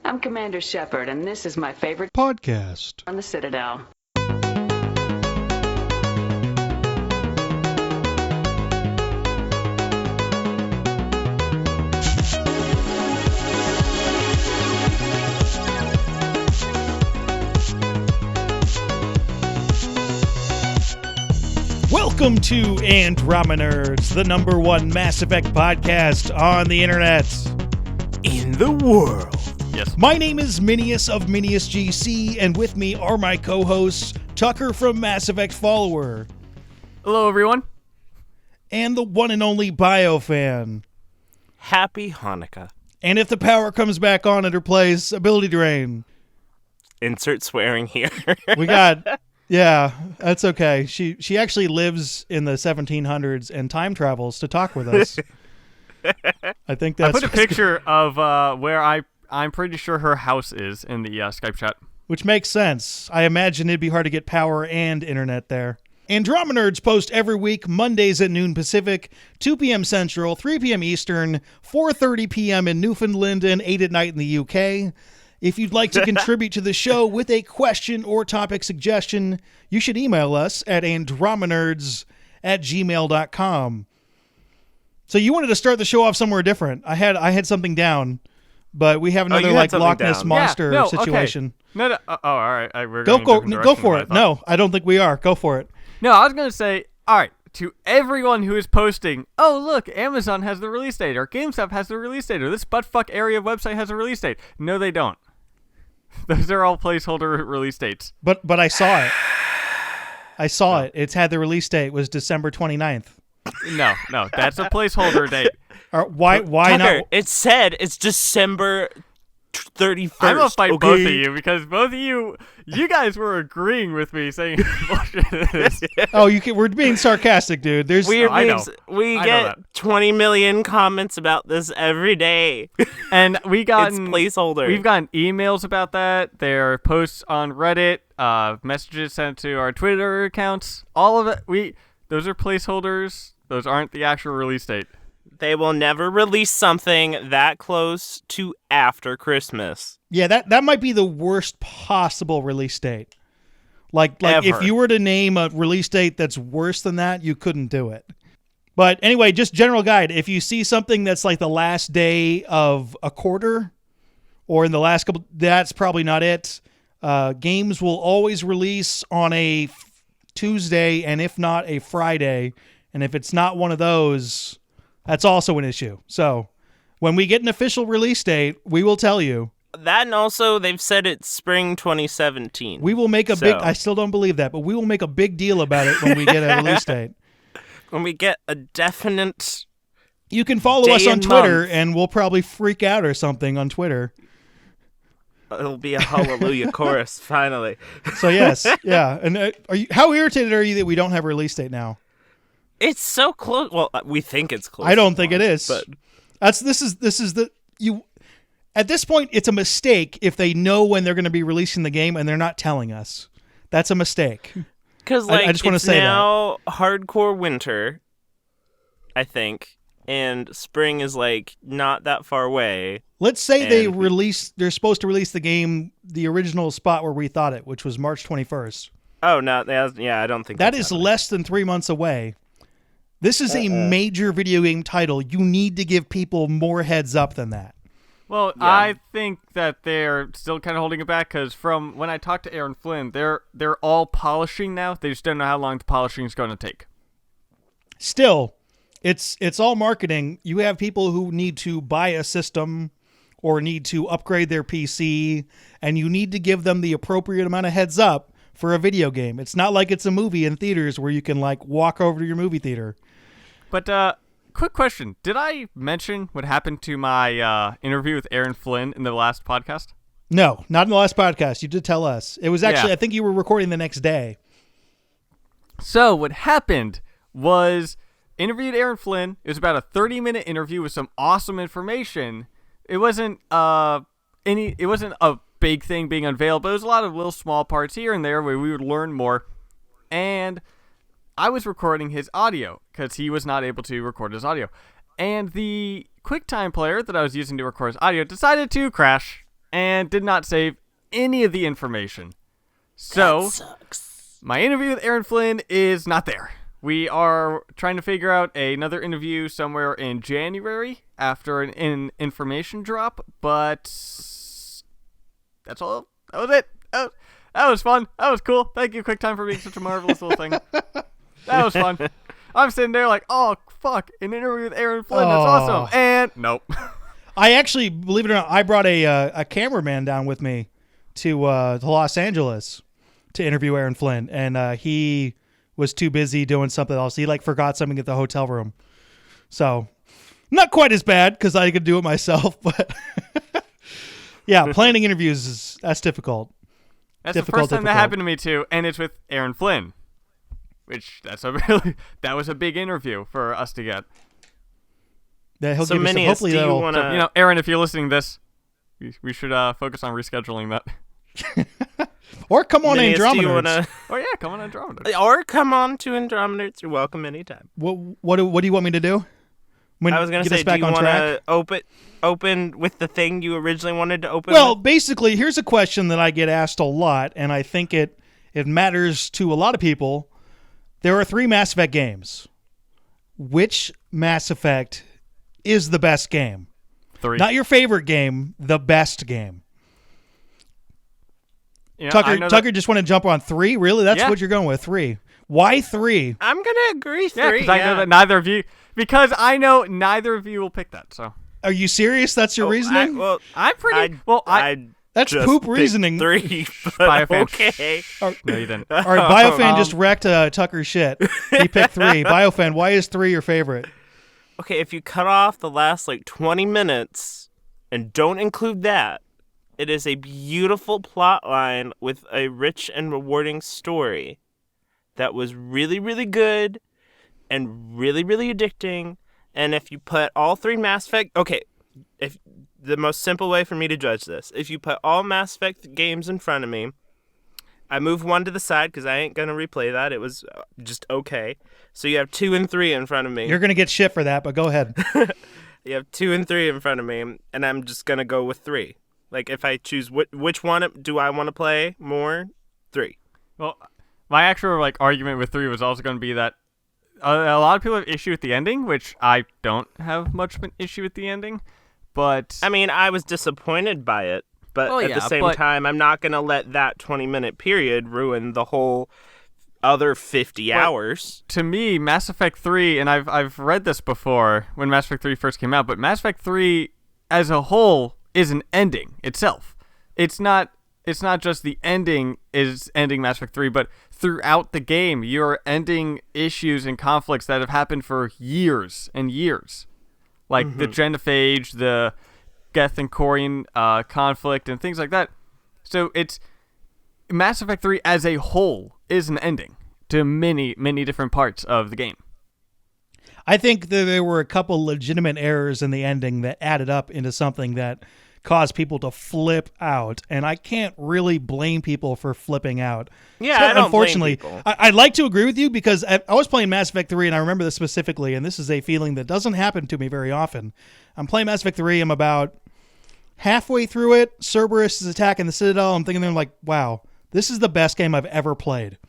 I'm Commander Shepard, and this is my favorite podcast on the Citadel. Welcome to Andromenerds, the #1 Mass Effect podcast on the internet. In the world. Yes. My name is Minius of Minius GC, and with me are my co-hosts, Tucker from Mass Effect Follower. Hello, everyone. And the one and only BioFan. Happy Hanukkah. And if the power comes back on and replace AbilityDrain. Insert swearing here. We got... Yeah, that's okay. She actually lives in the 1700s and time travels to talk with us. I think that's... I put a picture of where I'm pretty sure her house is in the Skype chat. Which makes sense. I imagine it'd be hard to get power and internet there. Andromenerds post every week, Mondays at noon Pacific, 2 p.m. Central, 3 p.m. Eastern, 4:30 p.m. in Newfoundland, and 8 at night in the UK. If you'd like to contribute to the show with a question or topic suggestion, you should email us at andromenerds@gmail.com. So you wanted to start the show off somewhere different. I had something down, but we have another Loch Ness Monster situation. Okay. No. Oh, all right. We're go for it. No, I don't think we are. Go for it. No, I was going to say, all right, to everyone who is posting, oh, look, Amazon has the release date, or GameStop has the release date, or this buttfuck area website has a release date. No, they don't. Those are all placeholder release dates. But I saw it. I saw it. It's had the release date was December 29th. No, that's a placeholder date. Why Tucker, not? It said it's December 31st. I'm going to fight okay? both of you because both of you guys were agreeing with me saying bullshit it is. Oh, we're being sarcastic, dude. There's Weird I know. memes. We I know get that. 20 million comments about this every day. And It's placeholder. We've gotten emails about that. There are posts on Reddit, messages sent to our Twitter accounts. All of it. Those are placeholders. Those aren't the actual release date. They will never release something that close to after Christmas. Yeah, that might be the worst possible release date. Like Ever. if you were to name a release date that's worse than that, you couldn't do it. But anyway, just general guide. If you see something that's like the last day of a quarter or in the last couple, that's probably not it. Games will always release on a Tuesday and if not a Friday. And if it's not one of those, that's also an issue. So when we get an official release date, we will tell you. That and also they've said it's spring 2017. We will make a big, I still don't believe that, but we will make a big deal about it when we get a release date. When we get a definite You can follow us on Twitter and we'll probably freak out or something on Twitter. It'll be a hallelujah chorus, finally. So yes, yeah. And how irritated are you that we don't have a release date now? It's so close. Well, we think it's close. I don't think it is. But this is the you. At this point, it's a mistake if they know when they're going to be releasing the game and they're not telling us. That's a mistake. Because I just want to say now hardcore winter, I think, and spring is like not that far away. Let's say they're supposed to release the game, the original spot where we thought it, which was March 21st. Oh no, yeah, I don't think that is less than 3 months away. This is a major video game title. You need to give people more heads up than that. Well, yeah. I think that they're still kind of holding it back because from when I talked to Aaron Flynn, they're all polishing now. They just don't know how long the polishing is going to take. Still, it's all marketing. You have people who need to buy a system or need to upgrade their PC, and you need to give them the appropriate amount of heads up for a video game. It's not like it's a movie in theaters where you can walk over to your movie theater. But quick question. Did I mention what happened to my interview with Aaron Flynn in the last podcast? No, not in the last podcast. You did tell us. It was actually, I think you were recording the next day. So what happened was interviewed Aaron Flynn. It was about a 30-minute interview with some awesome information. It wasn't a big thing being unveiled, but it was a lot of little small parts here and there where we would learn more. And I was recording his audio because he was not able to record his audio. And the QuickTime player that I was using to record his audio decided to crash and did not save any of the information. So, That sucks. my interview with Aaron Flynn is not there. We are trying to figure out another interview somewhere in January after an information drop, but that's all. That was it. That was fun. That was cool. Thank you, QuickTime, for being such a marvelous little thing. That was fun. I'm sitting there like, oh, fuck, an interview with Aaron Flynn. That's awesome. And nope. I actually, believe it or not, I brought a cameraman down with me to Los Angeles to interview Aaron Flynn, and he was too busy doing something else. He forgot something at the hotel room. So, not quite as bad because I could do it myself, but yeah, planning interviews that's difficult. That's the first time that happened to me too, and it's with Aaron Flynn, which that was a big interview for us to get. Yeah, he'll So, give us some, Minius, hopefully do you that'll. want to... So, Aaron, if you're listening to this, we should focus on rescheduling that. Or come on, Minius, do you Andromenerds. wanna... Oh yeah, come on, Andromeda. Or come on to Andromenerds. You're welcome anytime. What do you want me to do? I was going to say, do you want to open with the thing you originally wanted to open Well, with? basically, here's a question that I get asked a lot, and I think it matters to a lot of people. There are 3 Mass Effect games. Which Mass Effect is the best game? 3. Not your favorite game, the best game. You know, Tucker just want to jump on 3? Really? That's what you're going with, 3. Why 3? I'm going to agree 3. Yeah, because I know that neither of you... Because I know neither of you will pick that, so... Are you serious? That's your reasoning? I'm pretty... That's just poop picked reasoning. 3, but BioFan. okay. No, you didn't. All right, BioFan just wrecked Tucker's shit. He picked 3. BioFan, why is 3 your favorite? Okay, if you cut off the last 20 minutes and don't include that, it is a beautiful plot line with a rich and rewarding story that was really, really good and really, really addicting. And if you put all 3 Mass Effect... Okay, if the most simple way for me to judge this, if you put all Mass Effect games in front of me, I move 1 to the side because I ain't going to replay that. It was just okay. So you have 2 and 3 in front of me. You're going to get shit for that, but go ahead. You have 2 and 3 in front of me, and I'm just going to go with 3. If I choose which one do I want to play more, 3. Well, my actual argument with 3 was also going to be that a lot of people have issue with the ending, which I don't have much of an issue with the ending. But I mean, I was disappointed by it, but at the same time, I'm not going to let that 20-minute period ruin the whole other 50 hours. To me, Mass Effect 3, and I've read this before when Mass Effect 3 first came out, but Mass Effect 3 as a whole is an ending itself. It's not just the ending is ending Mass Effect 3, but throughout the game, you're ending issues and conflicts that have happened for years and years. Like the Genophage, the Geth and Corian conflict, and things like that. So it's Mass Effect 3 as a whole is an ending to many, many different parts of the game. I think that there were a couple legitimate errors in the ending that added up into something that caused people to flip out, and I can't really blame people for flipping out. Yeah, so, I don't unfortunately, blame people. I'd like to agree with you because I was playing Mass Effect 3, and I remember this specifically, and this is a feeling that doesn't happen to me very often. I'm playing Mass Effect 3, I'm about halfway through it, Cerberus is attacking the Citadel, I'm thinking, wow, this is the best game I've ever played.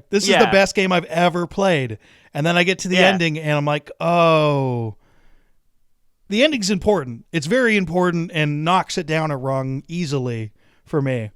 This is the best game I've ever played. And then I get to the ending, and I'm like, oh... The ending's important. It's very important and knocks it down a rung easily for me.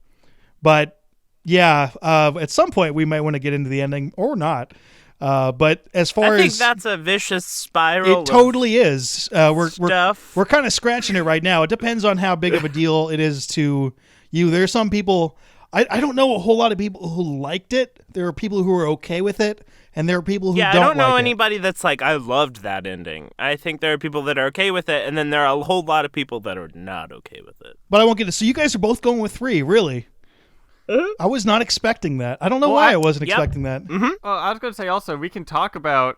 But yeah, at some point we might want to get into the ending or not. But as far I think as that's a vicious spiral. it totally is. We're kind of scratching it right now. It depends on how big of a deal it is to you. There are some people. I don't know a whole lot of people who liked it. There are people who are okay with it. And there are people who don't like it. I don't know anybody that's like, I loved that ending. I think there are people that are okay with it, and then there are a whole lot of people that are not okay with it. But I won't get it. So you guys are both going with 3, really? I was not expecting that. I don't know why I wasn't expecting that. Mm-hmm. Well, I was going to say also, we can talk about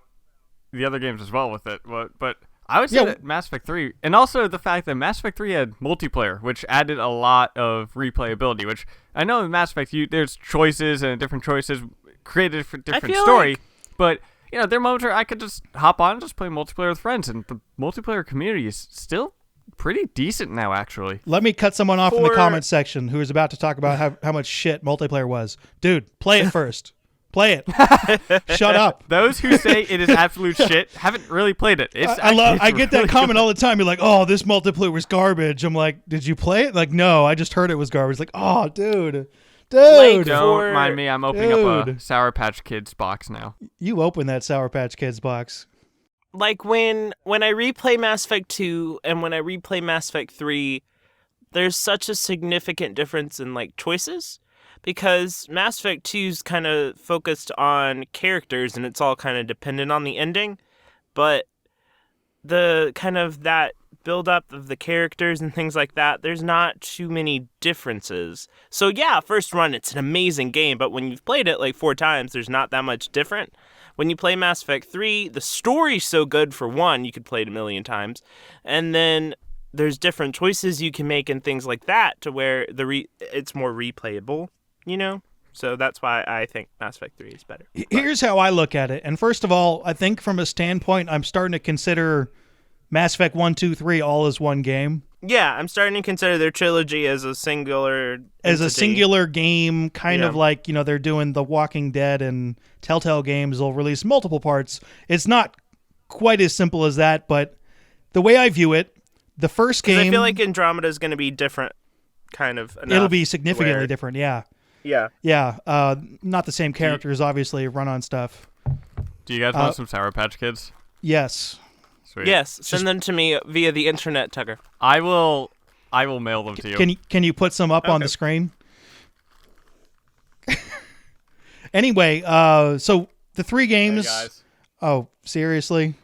the other games as well with it, but I would say that Mass Effect 3, and also the fact that Mass Effect 3 had multiplayer, which added a lot of replayability, which I know in Mass Effect, there's choices and different choices created for different story, but there are moments where I could just hop on and just play multiplayer with friends, and the multiplayer community is still pretty decent now, actually. Let me cut someone off in the For- comments section who is about to talk about how much shit multiplayer was. Dude, play it first. Play it. Shut up. Those who say it is absolute shit haven't really played it. I get that comment all the time. You're like, oh, this multiplayer was garbage. I'm like, did you play it? Like, no, I just heard it was garbage. Like, oh, dude. Like, Don't mind me. I'm opening up a Dude. Sour Patch Kids box now. You open that Sour Patch Kids box. Like when I replay Mass Effect 2 and when I replay Mass Effect 3, there's such a significant difference in like choices because Mass Effect 2's kind of focused on characters and it's all kind of dependent on the ending, but the kind of that build up of the characters and things like that, there's not too many differences. So yeah, first run it's an amazing game, but when you've played it like 4 times, there's not that much different. When you play Mass Effect 3, the story's so good for one, you could play it a million times. And then there's different choices you can make and things like that to where it's more replayable, you know? So that's why I think Mass Effect 3 is better. Here's how I look at it. And first of all, I think from a standpoint, I'm starting to consider Mass Effect 1, 2, 3 all as one game. Yeah, I'm starting to consider their trilogy as a singular As a entity. singular game, kind of Yeah. like, they're doing The Walking Dead and Telltale Games will release multiple parts. It's not quite as simple as that, but the way I view it, the first 'Cause game... I feel like Andromeda is going to be different, kind of. it'll be significantly different, yeah. Yeah. Yeah, not the same characters, obviously, run-on stuff. Do you guys want some Sour Patch Kids? Yes. Sweet. Yes, send them to me via the internet, Tucker. I will mail them to you. Can you put some up on the screen? Anyway, so the 3 games... Hey, guys. Oh, seriously?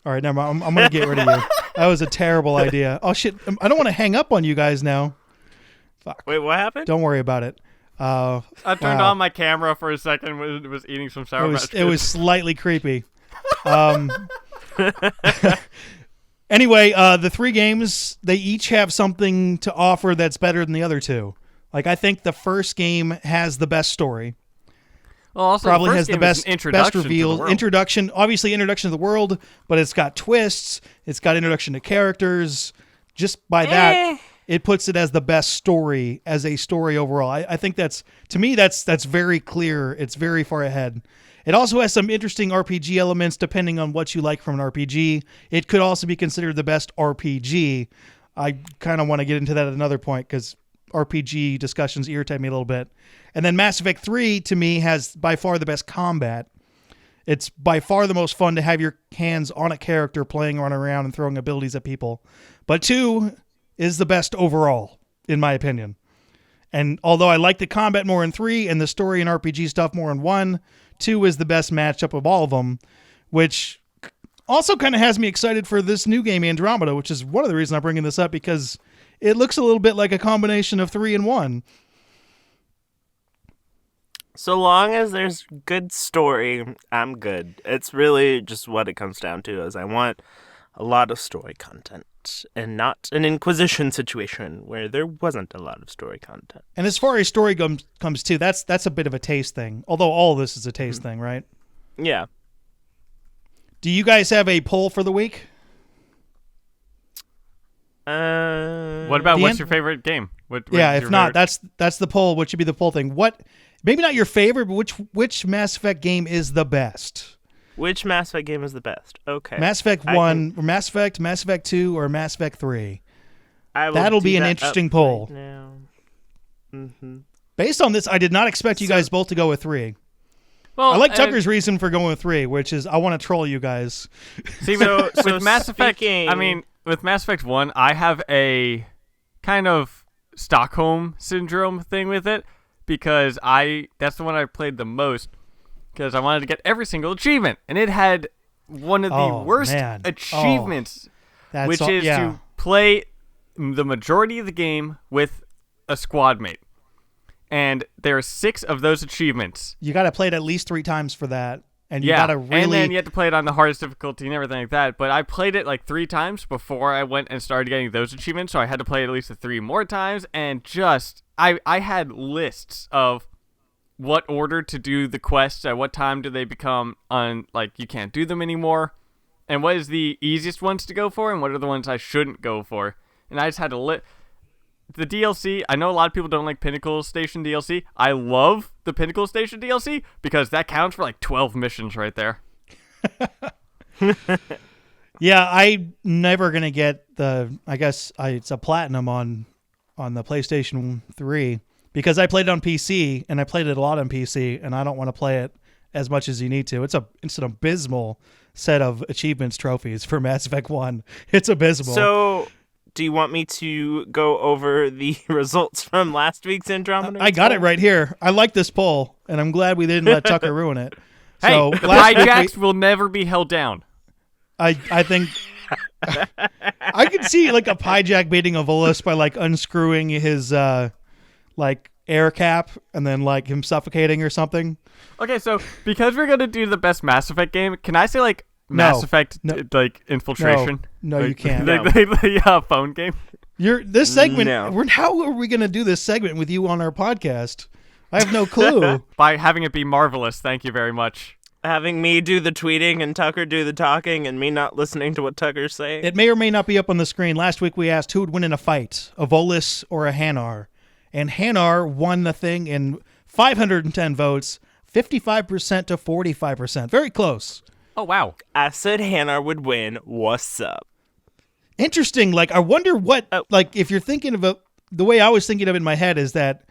All right, never mind. I'm going to get rid of you. That was a terrible idea. Oh, shit. I don't want to hang up on you guys now. Fuck. Wait, what happened? Don't worry about it. I turned wow. on my camera for a second when it was eating some Sour Patch Kids. It was slightly creepy. Anyway, the 3 games, they each have something to offer that's better than the other 2. Like, I think the first game has the best story. Well, also Probably the has first the game is best an introduction to the reveal. world. Introduction to the world, but it's got twists. It's got introduction to characters. Just by that, it puts it as the best story, as a story overall. I think that's very clear. It's very far ahead. It also has some interesting RPG elements depending on what you like from an RPG. It could also be considered the best RPG. I kind of want to get into that at another point because RPG discussions irritate me a little bit. And then Mass Effect 3, to me, has by far the best combat. It's by far the most fun to have your hands on a character playing, running around, and throwing abilities at people. But 2 is the best overall, in my opinion. And although I like the combat more in 3 and the story and RPG stuff more in 1, 2 is the best matchup of all of them, which also kind of has me excited for this new game, Andromeda, which is one of the reasons I'm bringing this up, because it looks a little bit like a combination of 3 and 1. So long as there's good story, I'm good. It's really just what it comes down to is I want a lot of story content and not an Inquisition situation where there wasn't a lot of story content. And as far as story comes too, that's a bit of a taste thing. Although all of this is a taste thing, right? Yeah. Do you guys have a poll for the week? What about what's your favorite game? What Yeah, is if your not, favorite- that's the poll. What should be the poll thing? Maybe not your favorite, but which Mass Effect game is the best? Which Mass Effect game is the best? Okay. Mass Effect 1, or Mass Effect 2, or Mass Effect 3? I will That'll do be an that interesting up poll. right now. Mm-hmm. Based on this, I did not expect you guys both to go with 3. Well, I like Tucker's reason for going with 3, which is I want to troll you guys. See, So with Mass Effect, speaking- with Mass Effect 1, I have a kind of Stockholm syndrome thing with it because that's the one I played the most because I wanted to get every single achievement, and it had one of the worst man. achievements, That's which all, is yeah. to play the majority of the game with a squad mate. And there are 6 of those achievements. You got to play it at least 3 times for that, and you Yeah, got to really. and then you have to play it on the hardest difficulty and everything like that. But I played it like 3 times before I went and started getting those achievements, so I had to play it at least 3 more times. And just I had lists of what order to do the quests, at what time do they become like you can't do them anymore, and what is the easiest ones to go for, and what are the ones I shouldn't go for. And I just had to the DLC. I know a lot of people don't like Pinnacle Station DLC. I love the Pinnacle Station DLC because that counts for like 12 missions right there. Yeah, I'm never gonna get it's a platinum on the PlayStation 3 because I played it on PC and I played it a lot on PC and I don't want to play it as much as you need to. It's an abysmal set of achievements trophies for Mass Effect 1. It's abysmal. So, do you want me to go over the results from last week's Andromeda? I got it right here. I like this poll, and I'm glad we didn't let Tucker ruin it. Hey, So the last week hijacks will never be held down. I think I could see like a hijack beating a Volus by like unscrewing his like air cap and then like him suffocating or something. Okay, so because we're gonna do the best Mass Effect game, can I say like Mass Effect like Infiltration? No, like, you can't. The phone game. This segment. No. How are we gonna do this segment with you on our podcast? I have no clue. By having it be marvelous. Thank you very much. Having me do the tweeting and Tucker do the talking and me not listening to what Tucker's saying. It may or may not be up on the screen. Last week we asked who would win in a fight, a Volus or a Hanar. And Hanar won the thing in 510 votes, 55% to 45%. Very close. Oh, wow. I said Hanar would win. What's up? Interesting. Like, I wonder what, like, if you're thinking of the way I was thinking of it in my head is that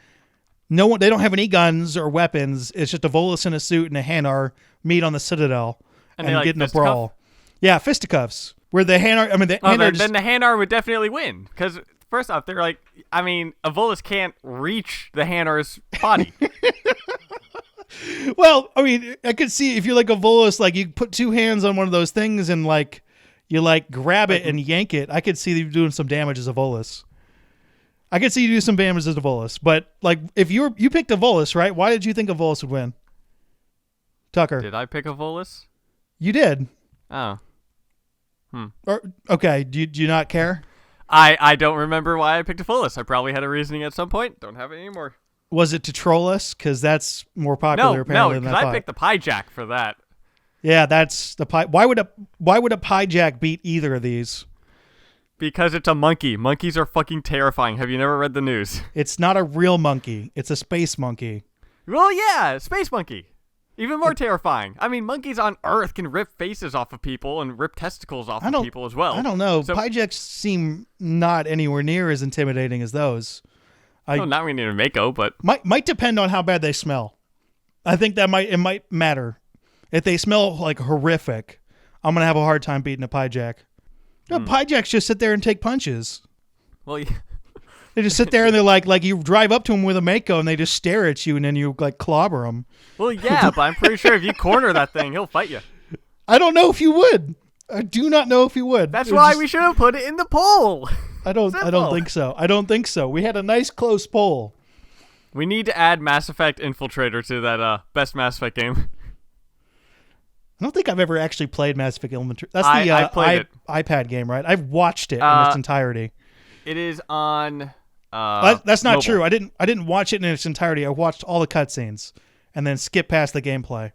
they don't have any guns or weapons. It's just a Volus in a suit and a Hanar meet on the Citadel and they, like, get in a brawl. Yeah, fisticuffs. Where the Hanar, then the Hanar would definitely win. Because, first off, they're like, a Volus can't reach the Hanar's body. Well, I mean, I could see if you're like a Volus, like you put two hands on one of those things and like you like grab it and yank it. I could see you doing some damage as a Volus. I could see you do some damage as a Volus. But like if you picked a Volus, right? Why did you think a Volus would win? Tucker. Did I pick a Volus? You did. Oh. Okay. Do you not care? I don't remember why I picked a Volus. I probably had a reasoning at some point. Don't have it anymore. Was it to troll us? Because that's more popular apparently than I thought. I picked the Pyjack for that. Yeah, that's the pie. Why would a Pyjack beat either of these? Because it's a monkey. Monkeys are fucking terrifying. Have you never read the news? It's not a real monkey. It's a space monkey. Well, yeah, space monkey. Even more terrifying. I mean, monkeys on Earth can rip faces off of people and rip testicles off of people as well. I don't know. So, Pyjacks seem not anywhere near as intimidating as those. Not really near Mako, but might depend on how bad they smell. I think it might matter. If they smell like horrific, I'm gonna have a hard time beating a Pyjack. No, Pyjacks just sit there and take punches. Well, yeah. They just sit there and they're like you drive up to them with a Mako and they just stare at you and then you like clobber them. Well, yeah, but I'm pretty sure if you corner that thing, he'll fight you. I don't know if you would. I do not know if you would. That's why we should have put it in the poll. I don't think so. I don't think so. We had a nice close poll. We need to add Mass Effect Infiltrator to that best Mass Effect game. I don't think I've ever actually played Mass Effect Infiltrator. That's the iPad game, right? I've watched it in its entirety. It is on. That's not mobile. true. I didn't watch it in its entirety. I watched all the cutscenes and then skipped past the gameplay.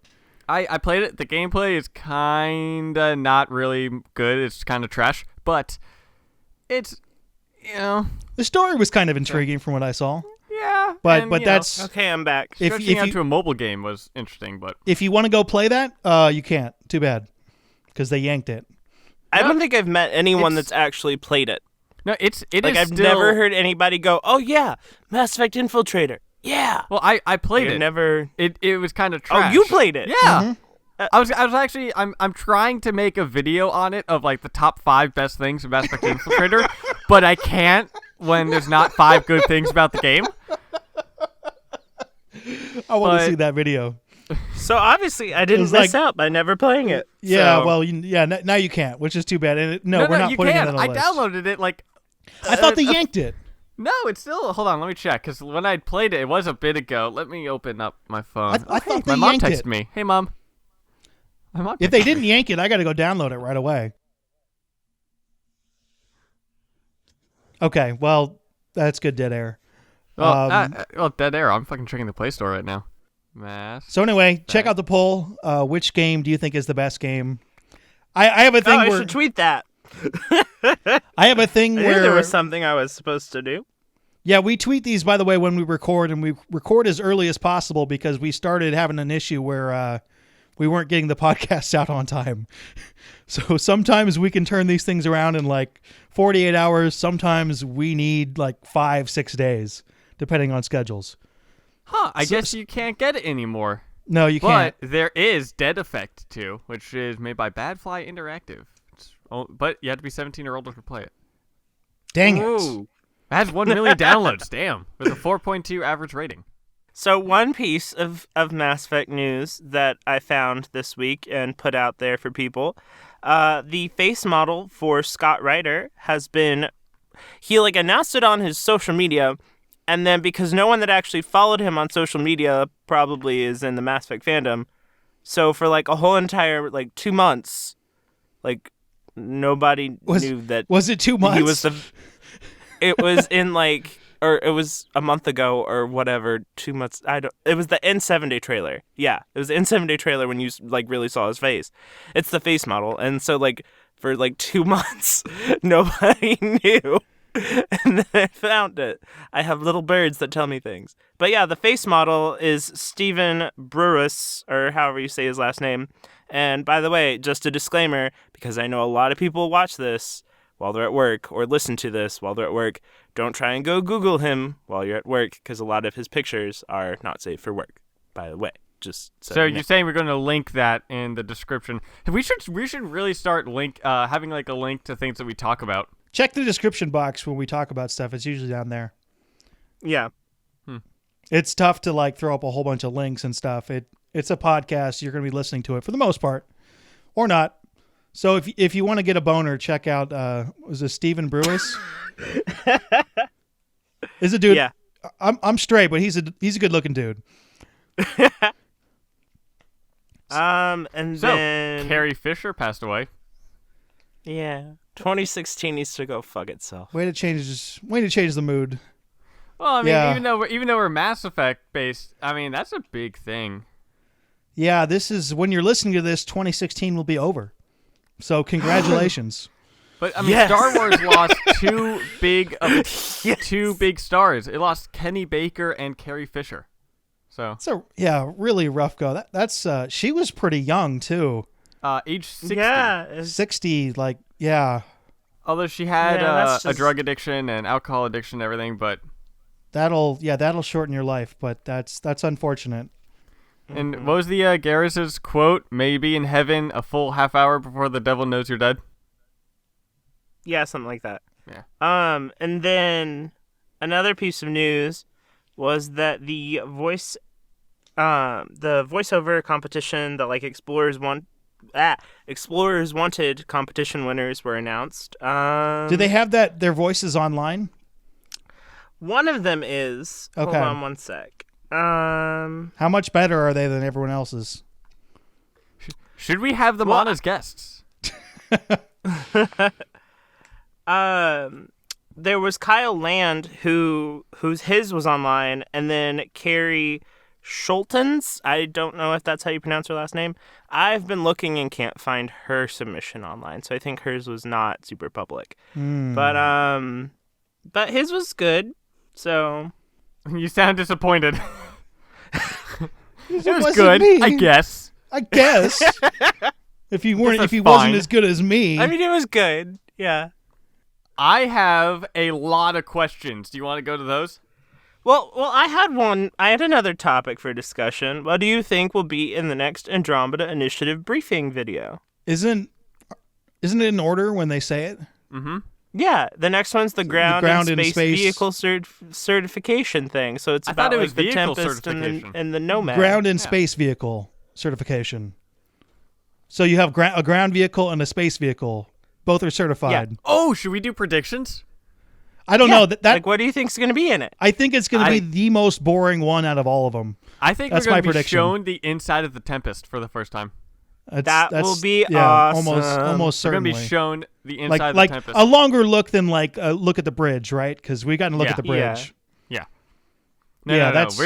I played it. The gameplay is kinda not really good. It's kind of trash, but it's the story was kind of intriguing from what I saw. Yeah, but that's okay. I'm back. Stretching out to a mobile game was interesting, but if you want to go play that, you can't. Too bad, because they yanked it. I don't think I've met anyone that's actually played it. No, it like is I've still... never heard anybody go, "Oh yeah, Mass Effect Infiltrator." Yeah. Well, I played it. Never. It was kind of trash. Oh, you played it? Yeah. Mm-hmm. I was actually I'm trying to make a video on it of like the top 5 best things of Mass Effect Infiltrator, but I can't when there's not 5 good things about the game. I want to see that video. So obviously I didn't miss out by never playing it. Yeah, so. well, now you can't, which is too bad. And we're not putting it on the list. I downloaded it like. I thought they yanked it. No, it's still. Hold on, let me check. Because when I played it, it was a bit ago. Let me open up my phone. I thought my they mom yanked texted it. me. Hey, Mom. My mom. If they didn't yank it, I got to go download it right away. Okay, well, that's good dead air. Well, dead air. I'm fucking checking the Play Store right now. So anyway, check out the poll. Which game do you think is the best game? I have a thing I where should tweet that. I have a thing I knew where there was something I was supposed to do. Yeah, we tweet these, by the way, when we record, and we record as early as possible because we started having an issue where we weren't getting the podcast out on time. So sometimes we can turn these things around in like 48 hours. Sometimes we need like 5-6 days, depending on schedules. Huh, I guess you can't get it anymore. No, you can't. But there is Dead Effect 2, which is made by Badfly Interactive. But you have to be 17 or older to play it. Dang it. Ooh. It has 1 million downloads, damn, with a 4.2 average rating. So one piece of Mass Effect news that I found this week and put out there for people, the face model for Scott Ryder has been, he like announced it on his social media, and then because no one that actually followed him on social media probably is in the Mass Effect fandom, so for like a whole entire like 2 months, like nobody knew that. Was it 2 months? He was the. It was in like, or it was a month ago or whatever, 2 months. It was the N7-day trailer. Yeah, it was the N7-day trailer when you like really saw his face. It's the face model, and so like for like 2 months, nobody knew, and then I found it. I have little birds that tell me things. But yeah, the face model is Stephen Brewis, or however you say his last name. And by the way, just a disclaimer, because I know a lot of people watch this while they're at work, or listen to this while they're at work, don't try and go Google him while you're at work, because a lot of his pictures are not safe for work, by the way. Just so you're saying we're going to link that in the description. We should really start having like a link to things that we talk about. Check the description box when we talk about stuff. It's usually down there. Yeah. It's tough to like throw up a whole bunch of links and stuff. It's a podcast. You're going to be listening to it for the most part, or not. So if you want to get a boner, check out was it Stephen Brewis? Is a dude? Yeah. I'm straight, but he's a good looking dude. And then Carrie Fisher passed away. Yeah, 2016 needs to go fuck itself. Way to change the mood. Well, I mean, Yeah. even though we're Mass Effect based, I mean that's a big thing. Yeah, this is when you're listening to this. 2016 will be over. So congratulations. But I mean, Yes. Star Wars lost two big stars. It lost Kenny Baker and Carrie Fisher. So It's a really rough go. That's she was pretty young too. age 60. Yeah, 60, like yeah. Although she had that's a just- drug addiction and alcohol addiction and everything, but That'll shorten your life, but that's unfortunate. and what was the Garrus's quote? May you be in heaven a full half hour before the devil knows you're dead. Yeah, something like that. Yeah. And then another piece of news was that the voiceover competition that like Explorers Wanted competition winners were announced. Do they have their voices online? One of them is. Okay. Hold on one sec. How much better are they than everyone else's? Should we have them on as guests? There was Kyle Land whose his was online, and then Carrie Schultens. I don't know if that's how you pronounce her last name. I've been looking and can't find her submission online, so I think hers was not super public. But his was good. So You sound disappointed. It It was wasn't good, me. I guess. I guess. if he That's wasn't fine. as good as me. I mean, it was good. Yeah. I have a lot of questions. Do you want to go to those? Well, I had one. I had another topic for discussion. What do you think will be in the next Andromeda Initiative briefing video? Isn't it in order when they say it? Mm-hmm. Yeah, the next one's the ground, ground and and space, space- vehicle certification thing. So it's I about thought it like was the vehicle Tempest and certification. the Nomad. Ground and space vehicle certification. So you have a ground vehicle and a space vehicle. Both are certified. Oh, should we do predictions? I don't know that. Like, what do you think's going to be in it? I think it's going to be the most boring one out of all of them. I think That's we're my going to be prediction. shown the inside of the Tempest for the first time. That will be awesome. Almost We're going certainly. to be shown the inside of like the Tempest. a longer look than like a look at the bridge, right? Because we got to look Yeah. at the bridge. Yeah. Yeah, No. that's-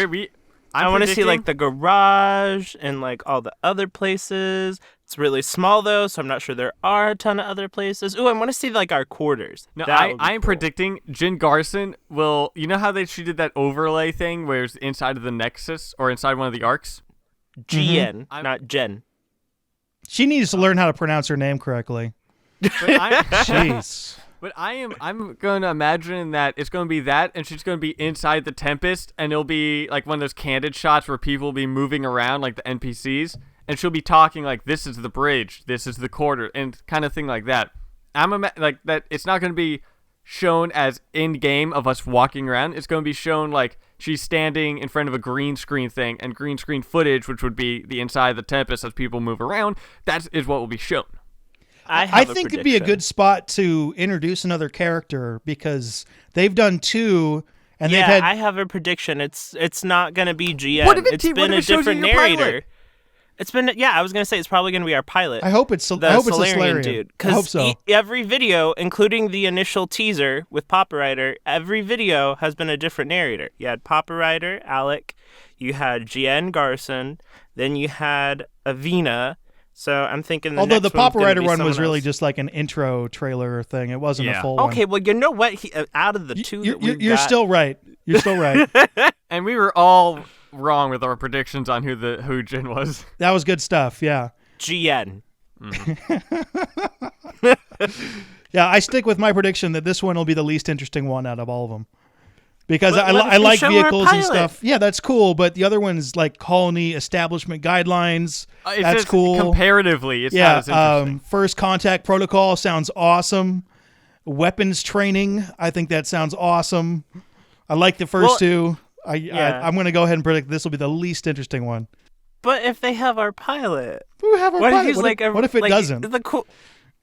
I want to see like the garage and like all the other places. It's really small though, so I'm not sure there are a ton of other places. Ooh, I want to see like our quarters. No, That would be I am cool. predicting Jen Garson will. You know how she did that overlay thing where it's inside of the Nexus or inside one of the arcs? GN, I'm- not Jen. She needs to learn how to pronounce her name correctly. But Jeez. But I'm going to imagine that it's going to be that, and she's going to be inside the Tempest, and it'll be like one of those candid shots where people will be moving around like the NPCs, and she'll be talking like, "This is the bridge, this is the quarter," and kind of thing like that. Like that. It's not going to be shown as in game of us walking around. It's going to be shown like she's standing in front of a green screen thing, and green screen footage, which would be the inside of the Tempest as people move around. That is what will be shown. I think it'd be a good spot to introduce another character because they've done 2, and yeah, they've had. I have a prediction. It's not gonna be GM. What if It's been a different your narrator. pilot? It's been I was gonna say it's probably gonna be our pilot. I hope it's. The I hope it's a Solarian Solarian. dude. I hope so. Every video, including the initial teaser with Papa Rider, every video has been a different narrator. You had Papa Rider, Alec, you had Jen Garson, then you had Avina. So I'm thinking. Although next the one's Papa gonna Rider be one was someone really else. just like an intro trailer thing. It wasn't a Yeah. full one. Okay, well, you know what? Out of the two, You're still right. You're still right. And we were all wrong with our predictions on who Jin was. That was good stuff. Yeah. GN. Yeah, I stick with my prediction that this one will be the least interesting one out of all of them. Because What if I we like show our vehicles and pilot? stuff. Yeah, that's cool. But the other one's like colony establishment guidelines. It's That's just cool. Comparatively, it's not Yeah, as interesting. first contact protocol sounds awesome. Weapons training, I think that sounds awesome. I like the first Well, two. yeah. I'm going to go ahead and predict this will be the least interesting one. But if they have our pilot, We have our what if pilot. he's What like if, what if it like, doesn't? The cool.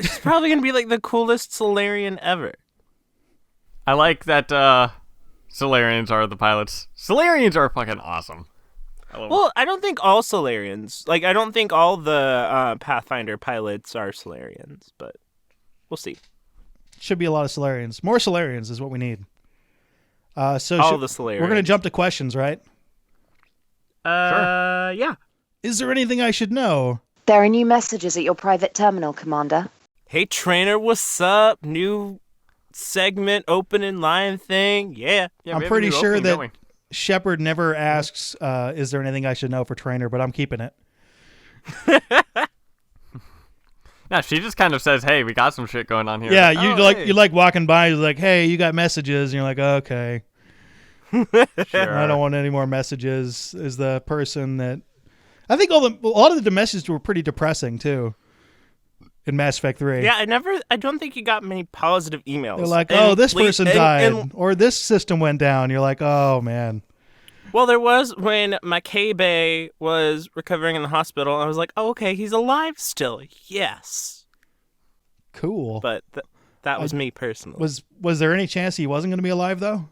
He's probably gonna be like the coolest Solarian ever. I like that Solarians are the pilots. Solarians are fucking awesome. I love Well, I don't think all Solarians. Like, I don't think all the Pathfinder pilots are Solarians, but we'll see. Should be a lot of Solarians. More Solarians is what we need. So All should- the Solarians. we're going to jump to questions, right? Yeah. Is there anything I should know? There are new messages at your private terminal, Commander. Hey, trainer, what's up? New segment opening line thing. Yeah. Yeah, I'm we have a pretty new sure opening, that don't we? Shepard never asks, is there anything I should know for trainer, but I'm keeping it. No, she just kind of says, "Hey, we got some shit going on here." Yeah, Like, you "Oh, like hey." you like walking by, you're like, hey, you got messages, and you're like, okay. Sure. I don't want any more messages. Is the person that I think a lot of the messages were pretty depressing too. In Mass Effect 3. Yeah, I don't think you got many positive emails. They're like, And oh, this late- person and- died, and- or this system went down. You're like, oh man. well, there was when my K-Bay was recovering in the hospital. I was like, oh, okay, he's alive still. Yes. Cool. But that was me personally. Was there any chance he wasn't going to be alive though?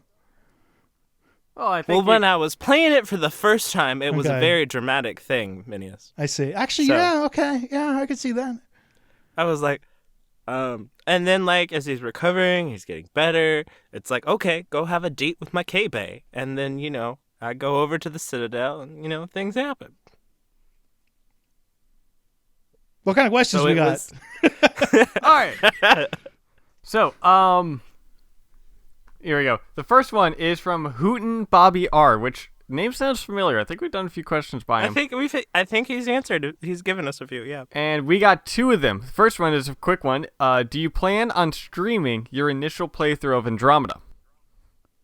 Well, I Well, think when I was playing it for the first time, it was a Okay. very dramatic thing, Minius. I see. Actually, So- yeah, okay, yeah, I could see that. I was like, and then like as he's recovering, he's getting better. It's like, okay, go have a date with my K-Bay, and then I go over to the Citadel, and things happen. What kind of questions So we it got? was- All right. So, here we go. The first one is from Hooten Bobby R, which name sounds familiar. I think we've done a few questions by him. I think he's answered. He's given us a few. Yeah. And we got two of them. The first one is a quick one. Do you plan on streaming your initial playthrough of Andromeda?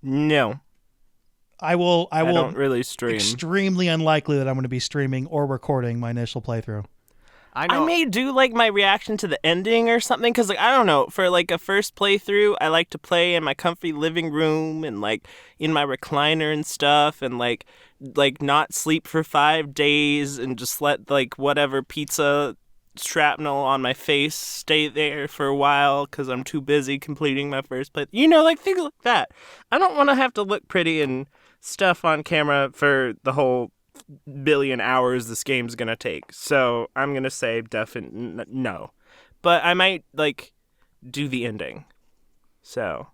No, I will. I don't really stream. Extremely unlikely that I'm going to be streaming or recording my initial playthrough. I I may do like my reaction to the ending or something, because like I don't know, for like a first playthrough I like to play in my comfy living room and like in my recliner and stuff, and like not sleep for 5 days and just let like whatever pizza shrapnel on my face stay there for a while because I'm too busy completing my first play, like things like that. I don't want to have to look pretty and stuff on camera for the whole billion hours this game's gonna take. So I'm gonna say definitely no, but I might like do the ending. So,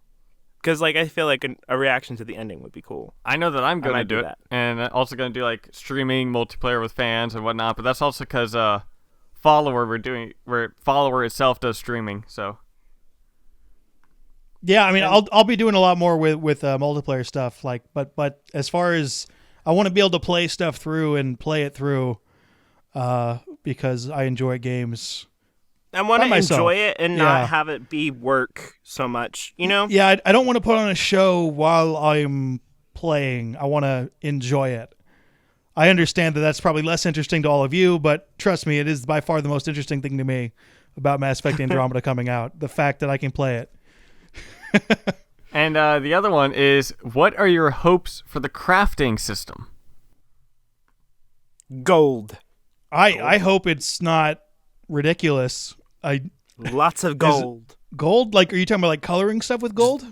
because like I feel like a reaction to the ending would be cool. I know that I'm going to might do do it. that. And also going to do like streaming multiplayer with fans and whatnot. But that's also because follower where follower itself does streaming. So Yeah, I mean, I'll be doing a lot more with multiplayer stuff. Like, but as far as I want to be able to play stuff through and play it through, because I enjoy games. I want to myself. enjoy it and not have it be work so much, you know? Yeah, I don't want to put on a show while I'm playing. I want to enjoy it. I understand that that's probably less interesting to all of you, but trust me, it is by far the most interesting thing to me about Mass Effect Andromeda coming out. The fact that I can play it. And the other one is, what are your hopes for the crafting system? Gold. I hope it's not ridiculous. Lots of gold. Gold? Like, are you talking about like coloring stuff with gold?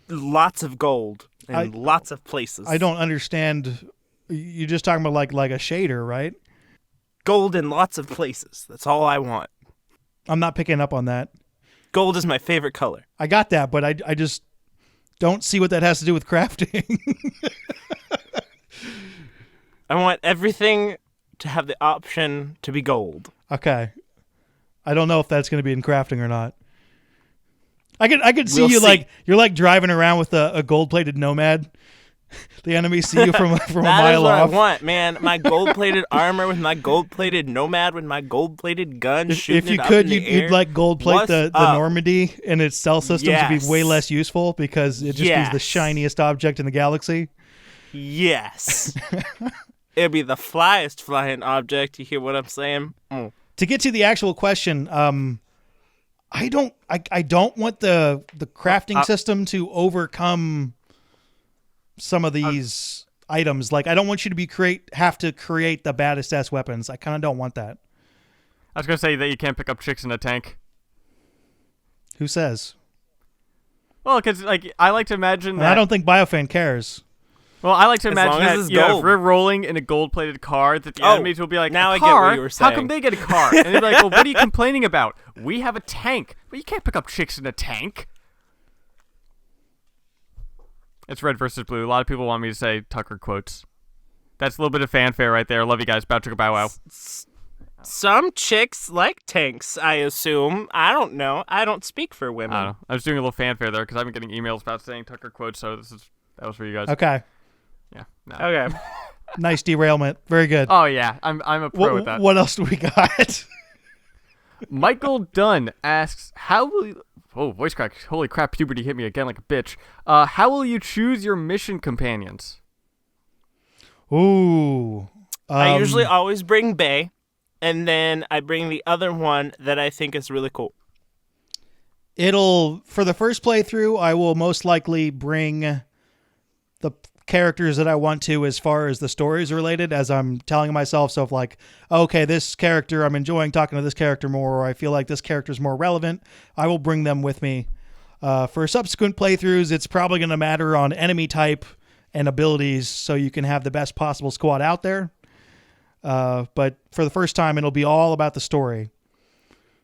Lots of gold in lots of places. I don't understand. You're just talking about like a shader, right? Gold in lots of places. That's all I want. I'm not picking up on that. Gold is my favorite color. I got that, but I just don't see what that has to do with crafting. I want everything to have the option to be gold. Okay. I don't know if that's going to be in crafting or not. I could see We'll you see. like you're like driving around with a gold-plated Nomad. The enemies see you from a That is mile what off. I want, man. My gold-plated armor with my gold-plated Nomad with my gold-plated gun shooting If you it up could, in the you'd air. like gold-plate What's the up? Normandy, and its cell systems would be Yes. way less useful because it'd just be the Yes. shiniest object in the galaxy. Yes. It'd be the flyest flying object. You hear what I'm saying? Mm. To get to the actual question, I don't want the crafting system to overcome some of these items. Like, I don't want you to have to create the baddest ass weapons. I kind of don't want that. I was gonna say that you can't pick up chicks in a tank. Who says? Well, because like I like to imagine And that. I don't think BioFan cares. Well, I like to As imagine long as that it's you know, if gold. we're rolling in a gold-plated car, that the Oh, enemies will be like, now a I get what car? you were How come saying." they get a car? And they'll be like, well, what are you complaining about? We have a tank. Well, you can't pick up chicks in a tank. It's red versus blue. A lot of people want me to say Tucker quotes. That's a little bit of fanfare right there. Love you guys. About to go bow wow. Some chicks like tanks, I assume. I don't know. I don't speak for women. I don't know. I was doing a little fanfare there because I've been getting emails about saying Tucker quotes, so that was for you guys. Okay. Yeah. No. Okay. Nice derailment. Very good. Oh yeah, I'm a pro with that. What else do we got? Michael Dunn asks, how will you... Oh, voice crack. Holy crap, puberty hit me again like a bitch. How will you choose your mission companions? Ooh. I usually always bring Bay, and then I bring the other one that I think is really cool. For the first playthrough, I will most likely bring the characters that I want to as far as the stories are related, as I'm telling myself. So if like, okay, this character, I'm enjoying talking to this character more, or I feel like this character is more relevant, I will bring them with me. For subsequent playthroughs, it's probably going to matter on enemy type and abilities, so you can have the best possible squad out there. But for the first time, it'll be all about the story.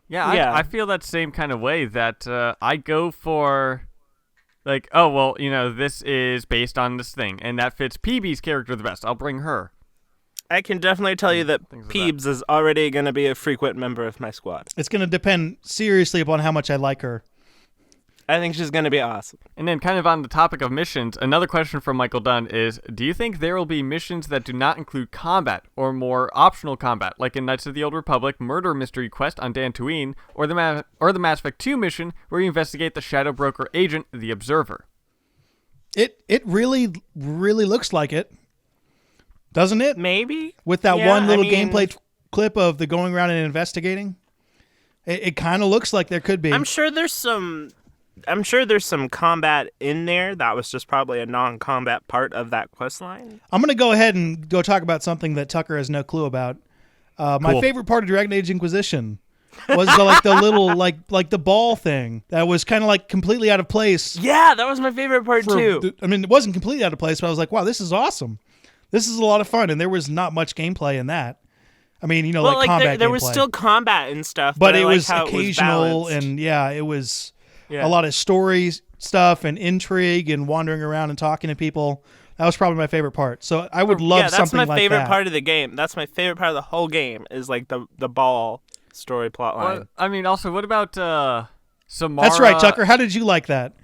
Yeah, Yeah. I feel that same kind of way that I go for, like, oh, well, you know, this is based on this thing, and that fits PB's character the best. I'll bring her. I can definitely tell you that Things like Peebs is already going to be a frequent member of my squad. It's going to depend seriously upon how much I like her. I think she's going to be awesome. And then kind of on the topic of missions, another question from Michael Dunn is, do you think there will be missions that do not include combat or more optional combat, like in Knights of the Old Republic, Murder Mystery Quest on Dantooine, or the Mass Effect 2 mission where you investigate the Shadow Broker agent, the Observer? It really, really looks like it. Doesn't it? Maybe? With that Yeah, one little I mean, gameplay clip of the going around and investigating. It kind of looks like there could be. I'm sure there's some combat in there. That was just probably a non-combat part of that quest line. I'm going to go ahead and go talk about something that Tucker has no clue about. My Cool. favorite part of Dragon Age Inquisition was the little like the ball thing that was kind of like completely out of place. Yeah, that was my favorite part too. I mean, it wasn't completely out of place, but I was like, wow, this is awesome. This is a lot of fun, and there was not much gameplay in that. I mean, Well, like combat there was gameplay. still combat and stuff, but I it like was how occasional, it was balanced. and yeah, it was Yeah. a lot of story stuff and intrigue and wandering around and talking to people. That was probably my favorite part. So I would love something like that. That's my favorite part of the game. That's my favorite part of the whole game is like the ball story plot line. Well, I mean, also, what about Samara? That's right, Tucker. How did you like that?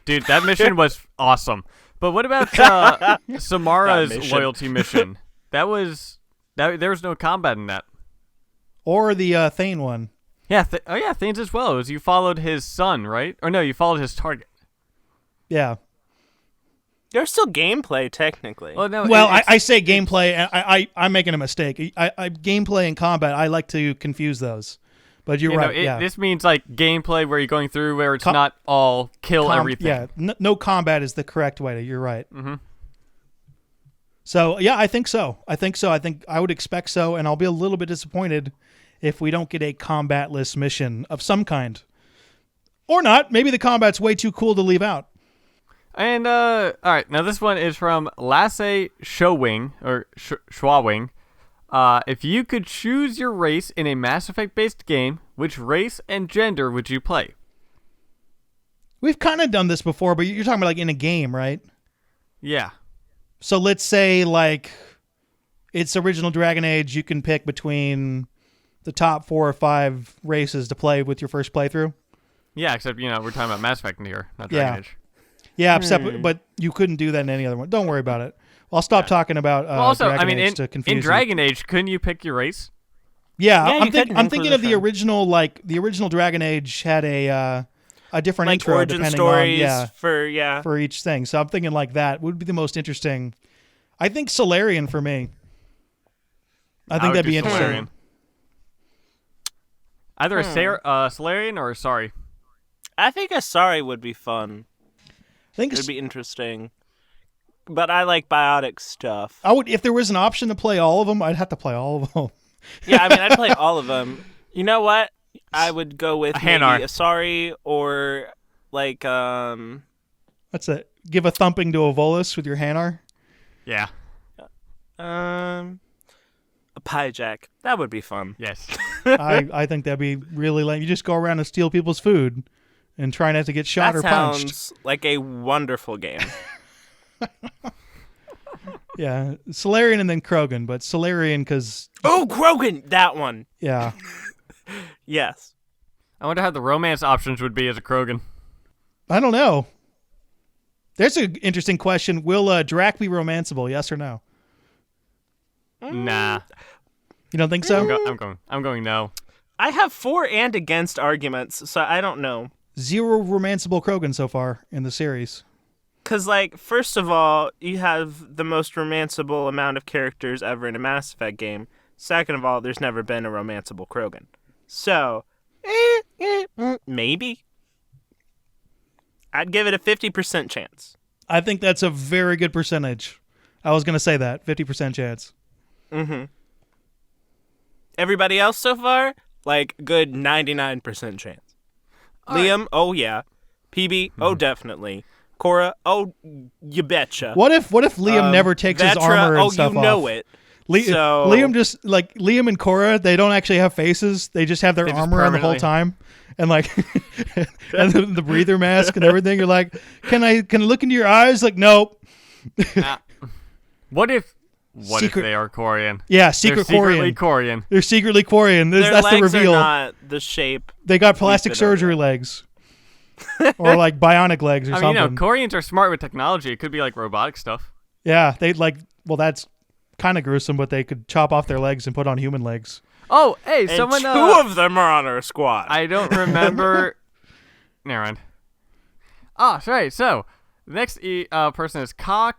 Dude, that mission was awesome. But what about Samara's loyalty mission? There was no combat in that. Or the Thane one. Yeah, Thane's as well. It was you followed his son, right? Or no, you followed his target. Yeah. There's still gameplay, technically. Well, no, I say gameplay, and I'm making a mistake. Gameplay and combat, I like to confuse those. But you're right. This means like gameplay where you're going through where it's not all kill everything. Yeah, no combat is the correct way. You're right. Mm-hmm. So, yeah, I think so. I think I would expect so, and I'll be a little bit disappointed if we don't get a combatless mission of some kind. Or not. Maybe the combat's way too cool to leave out. And, all right, now this one is from Lasse Showing, or Schwawing. If you could choose your race in a Mass Effect-based game, which race and gender would you play? We've kind of done this before, but you're talking about like in a game, right? Yeah. So let's say like it's original Dragon Age. You can pick between the top 4 or 5 races to play with your first playthrough. Yeah, except, we're talking about Mass Effect in here, not Dragon Age. Yeah, except, but you couldn't do that in any other one. Don't worry about it. I'll stop talking about Dragon Age to confuse in Dragon Age, couldn't you pick your race? Yeah, I'm thinking of the original Dragon Age had a different intro origin depending stories on for each thing. So I'm thinking like that would be the most interesting. I think Solarian for me. I think that'd be interesting. Solarian. Either a Solarian or a Asari. I think Asari would be fun. I think it'd be interesting. But I like biotic stuff. I would, if there was an option to play all of them, I'd have to play all of them. Yeah, I mean, I'd play all of them. You know what? I would go with maybe Hanar. Asari or like That's it. Give a thumping to a Volus with your Hanar. Yeah. a Pyjack. That would be fun. Yes. I think that'd be really lame. You just go around and steal people's food and try not to get shot or punched. That sounds like a wonderful game. Yeah, Solarian and then Krogan, but Solarian because... Oh, Krogan! That one. Yeah. Yes. I wonder how the romance options would be as a Krogan. I don't know. There's an interesting question. Will Drac be romanceable, yes or no? Nah. You don't think so? I'm going no. I have for and against arguments, so I don't know. 0 romanceable Krogan so far in the series. Because, first of all, you have the most romanceable amount of characters ever in a Mass Effect game. Second of all, there's never been a romanceable Krogan. So, maybe. I'd give it a 50% chance. I think that's a very good percentage. I was going to say that. 50% chance. Mm-hmm. Everybody else so far? Good 99% chance. All Liam? right. Oh, yeah. PB? Oh, definitely. Cora? Oh, you betcha. What if Liam never takes his armor and stuff off? Oh, you know it. So... Liam just, Liam and Cora, they don't actually have faces. They just have their armor on the whole time. And, and the breather mask and everything. You're like, can I look into your eyes? Nope. What if they are Quarian? Yeah, They're secretly Quarian. They're secretly Quarian. Their That's legs the reveal. Are not the shape. They got plastic surgery legs. Or bionic legs or something. Quarians are smart with technology. It could be robotic stuff. Yeah, that's kind of gruesome, but they could chop off their legs and put on human legs. Oh, hey, and someone... two of them are on our squad. I don't remember... Never mind. Oh, sorry. So, the next person is Ka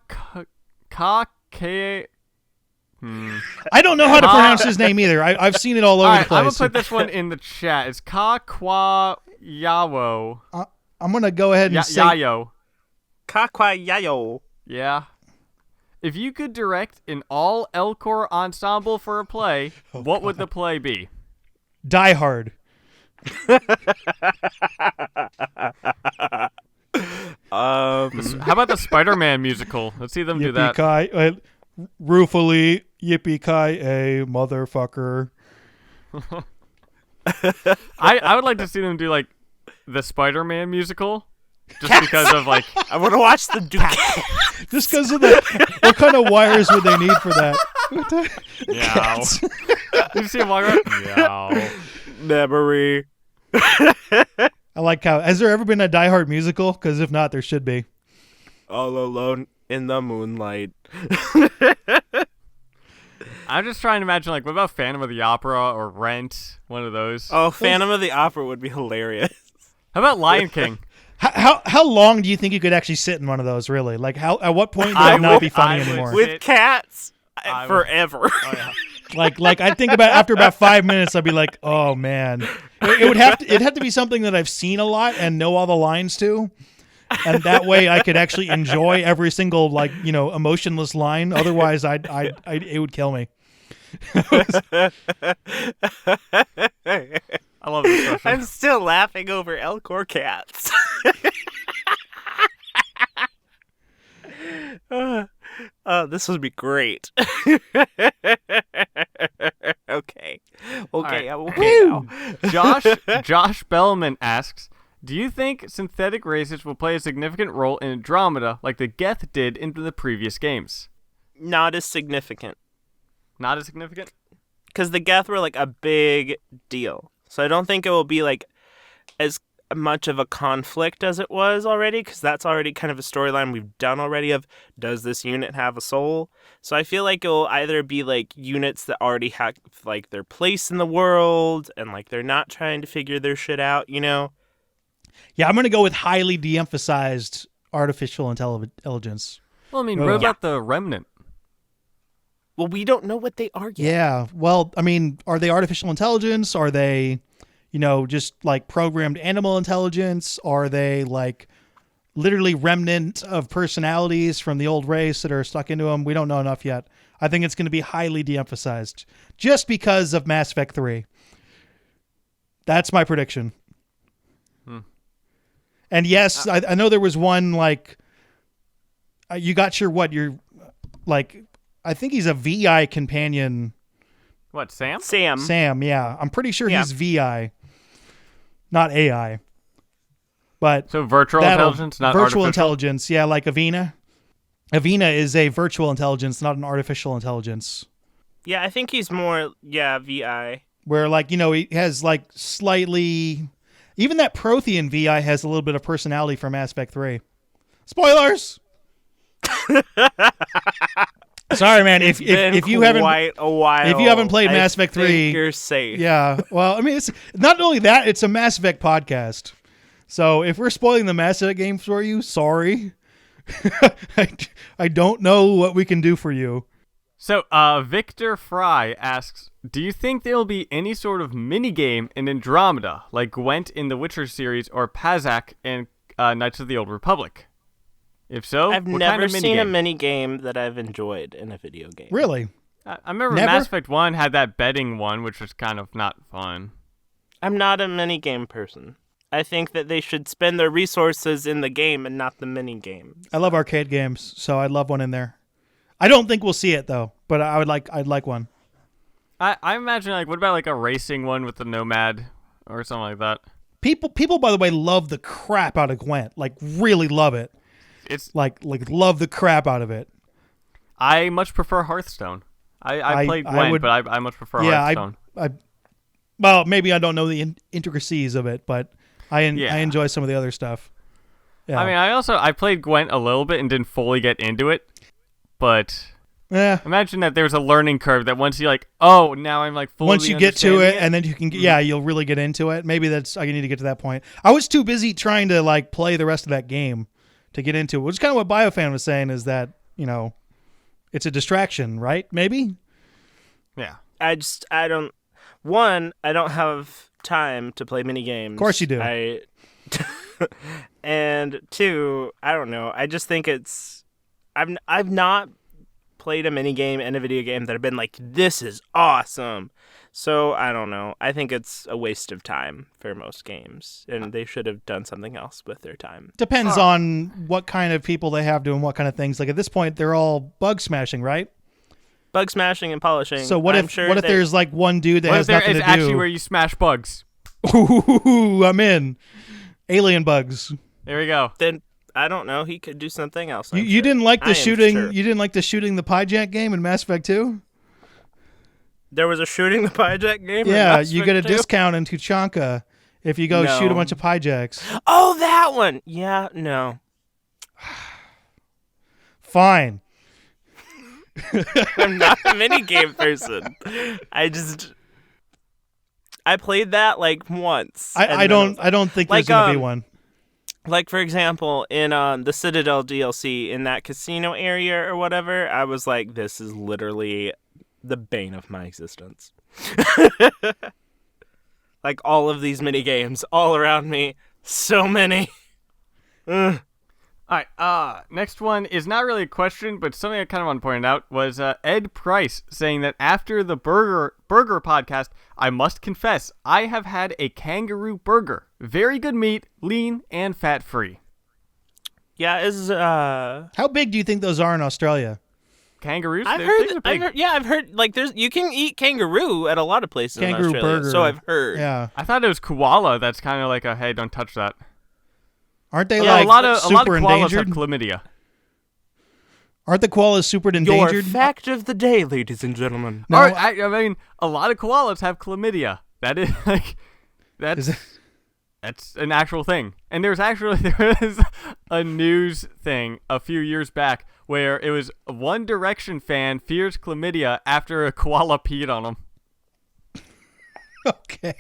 K... I don't know how to pronounce his name either. I've seen it all over the place. I'm going to put this one in the chat. It's Ka Kwa Yawo. I'm going to go ahead and say... Yayo. Kakwa Yayo. Yeah. If you could direct an all Elcor ensemble for a play, what would the play be? Die Hard. How about the Spider-Man musical? Let's see them do that. Yippee-ki, ruefully, yippee-ki-yay, motherfucker. I would like to see them do the Spider-Man musical, just because of I want to watch them do. Just because of the what kind of wires would they need for that? Meow. Did you see him walk around? Meow. Memory. I like how. Has there ever been a Die Hard musical? Because if not, there should be. All alone in the moonlight. I'm just trying to imagine, like, what about Phantom of the Opera or Rent? One of those. Oh, Phantom of the Opera would be hilarious. How about Lion King? How long do you think you could actually sit in one of those? Really? Like at what point would it not be funny anymore? With cats, forever. Oh, yeah. Like I think about after about 5 minutes, I'd be like, oh man, it'd have to be something that I've seen a lot and know all the lines to, and that way I could actually enjoy every single emotionless line. Otherwise, it would kill me. I love this question. I'm still laughing over Elcor cats. This would be great. Okay, right. I'm okay now. Josh Bellman asks, do you think synthetic races will play a significant role in Andromeda like the Geth did in the previous games? Not as significant. Not as significant? Because the Geth were like a big deal. So I don't think it will be like as much of a conflict as it was already, because that's already kind of a storyline we've done already of, does this unit have a soul? So I feel like it will either be like units that already have like their place in the world and like they're not trying to figure their shit out, you know? Yeah, I'm going to go with highly de-emphasized artificial intelligence. Well, I mean, what about the Remnant? Well, we don't know what they are yet. Yeah, well, I mean, are they artificial intelligence? Are they, just like programmed animal intelligence? Are they like literally remnant of personalities from the old race that are stuck into them? We don't know enough yet. I think it's going to be highly de-emphasized just because of Mass Effect 3. That's my prediction. And yes, I know there was one like, you got your like, I think he's a VI companion. What, Sam? Sam, yeah. I'm pretty sure he's VI, not AI. But so virtual intelligence, not virtual artificial? Intelligence, yeah, like Avina. Avina is a virtual intelligence, not an artificial intelligence. Yeah, I think he's more, VI. Where he has like slightly, even that Prothean VI has a little bit of personality from Mass Effect 3. Spoilers! Sorry, man. If you haven't a while, if you haven't played Mass Effect 3, you're safe. Yeah. Well, I mean, it's not only that; it's a Mass Effect podcast. So if we're spoiling the Mass Effect game for you, sorry. I don't know what we can do for you. So, Victor Fry asks, do you think there will be any sort of minigame in Andromeda, like Gwent in the Witcher series or Pazak in Knights of the Old Republic? If so, I've what never kind of seen a minigame that I've enjoyed in a video game. Really? I remember Never? Mass Effect 1 had that betting one, which was kind of not fun. I'm not a minigame person. I think that they should spend their resources in the game and not the minigame. I love arcade games, so I'd love one in there. I don't think we'll see it though, but I'd like one. I imagine, like, what about like a racing one with the Nomad or something like that? People, by the way, love the crap out of Gwent. Like, really love it. It's like love the crap out of it. I much prefer Hearthstone. I played Gwent, but I much prefer Hearthstone. Well, maybe I don't know the intricacies of it, but I enjoy some of the other stuff. Yeah. I mean, I played Gwent a little bit and didn't fully get into it, but imagine that there's a learning curve that once you now I'm like fully once you get to it, and then you can you'll really get into it. Maybe I need to get to that point. I was too busy trying to like play the rest of that game to get into it, which is kind of what BioFan was saying, is that, it's a distraction, right? Maybe? Yeah. I don't have time to play mini games. Of course you do. And two, I don't know. I just think I've not played a mini game and a video game that have been like, this is awesome. So I don't know. I think it's a waste of time for most games, and they should have done something else with their time. Depends on what kind of people they have doing what kind of things. Like at this point, they're all bug smashing, right? Bug smashing and polishing. So what if there's like one dude that has nothing to do? What if there is actually where you smash bugs? Ooh, I'm in. Alien bugs. There we go. Then I don't know. He could do something else. You didn't like the shooting. Sure. You didn't like the shooting the Pyjack game in Mass Effect 2? There was a shooting the Pyjack game? Yeah, you get a discount in Tuchanka if you go shoot a bunch of Pyjacks. Oh, that one! Yeah, no. Fine. I'm not a minigame person. I played that like once. I don't think there's gonna be one. Like, for example, in the Citadel DLC, in that casino area or whatever, I was like, this is literally the bane of my existence. Like, all of these mini games all around me. So many. All right, next one is not really a question, but something I kind of want to point out was Ed Price saying that after the burger podcast, I must confess, I have had a kangaroo burger. Very good meat, lean, and fat-free. Yeah, How big do you think those are in Australia? Kangaroos? I've heard, like, you can eat kangaroo at a lot of places Kangaroo in Australia, burger. so I've heard. Yeah. I thought it was koala. That's kind of like a, hey, don't touch that. Aren't they Yeah, like a lot of super koalas have endangered? chlamydia. Aren't the koalas super endangered? Your fact of the day, ladies and gentlemen. No, All right, I mean, a lot of koalas have chlamydia. That is like, Is it- that's an actual thing. And there was a news thing a few years back where it was a One Direction fan fears chlamydia after a koala peed on him. Okay.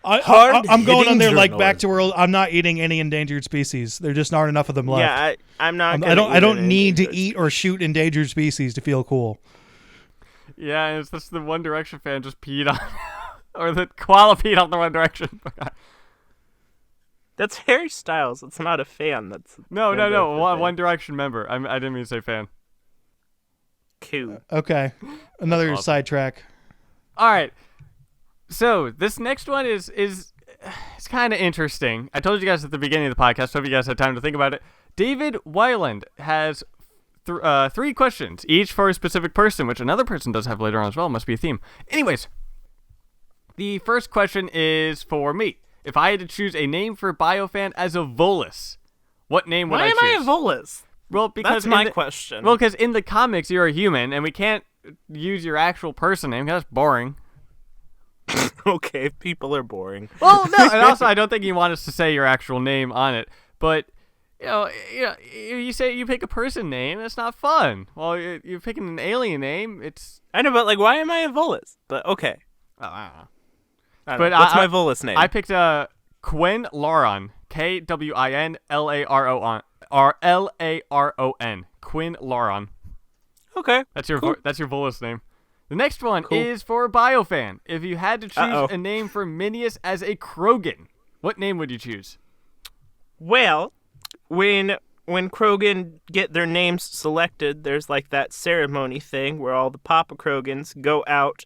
I'm going on there like back to where I'm not eating any endangered species. There just aren't enough of them left. Yeah, I'm not. I don't need to eat or shoot endangered species to feel cool. Yeah, and it's just the One Direction fan just peed on, or the koala peed on the One Direction. That's Harry Styles. It's not a fan. That's No. One Direction member. I didn't mean to say fan. Cool. Okay, another sidetrack. All right. So this next one is it's kind of interesting. I told you guys at the beginning of the podcast, so if you guys had time to think about it. David Weiland has 3 questions, each for a specific person, which another person does have later on as well. Must be a theme. Anyways, the first question is for me. If I had to choose a name for BioFan as a Volus, what name would I choose? Why am I a Volus? Well, because That's my question. Well, because in the comics you're a human, and we can't use your actual person name. 'Cause that's boring. Okay, people are boring. Well, no, and also I don't think you want us to say your actual name on it. But you say you pick a person name, that's not fun. Well, you're picking an alien name. I know, but like, why am I a Volus? But okay. Oh, I don't know. But what's my Volus name? I picked Quinn Laron. KWINLARON. RLARON. Quinn Laron. Okay. That's your cool. that's your Volus name. The next one is for BioFan. If you had to choose a name for Minius as a Krogan, what name would you choose? Well, when Krogan get their names selected, there's like that ceremony thing where all the Papa Krogans go out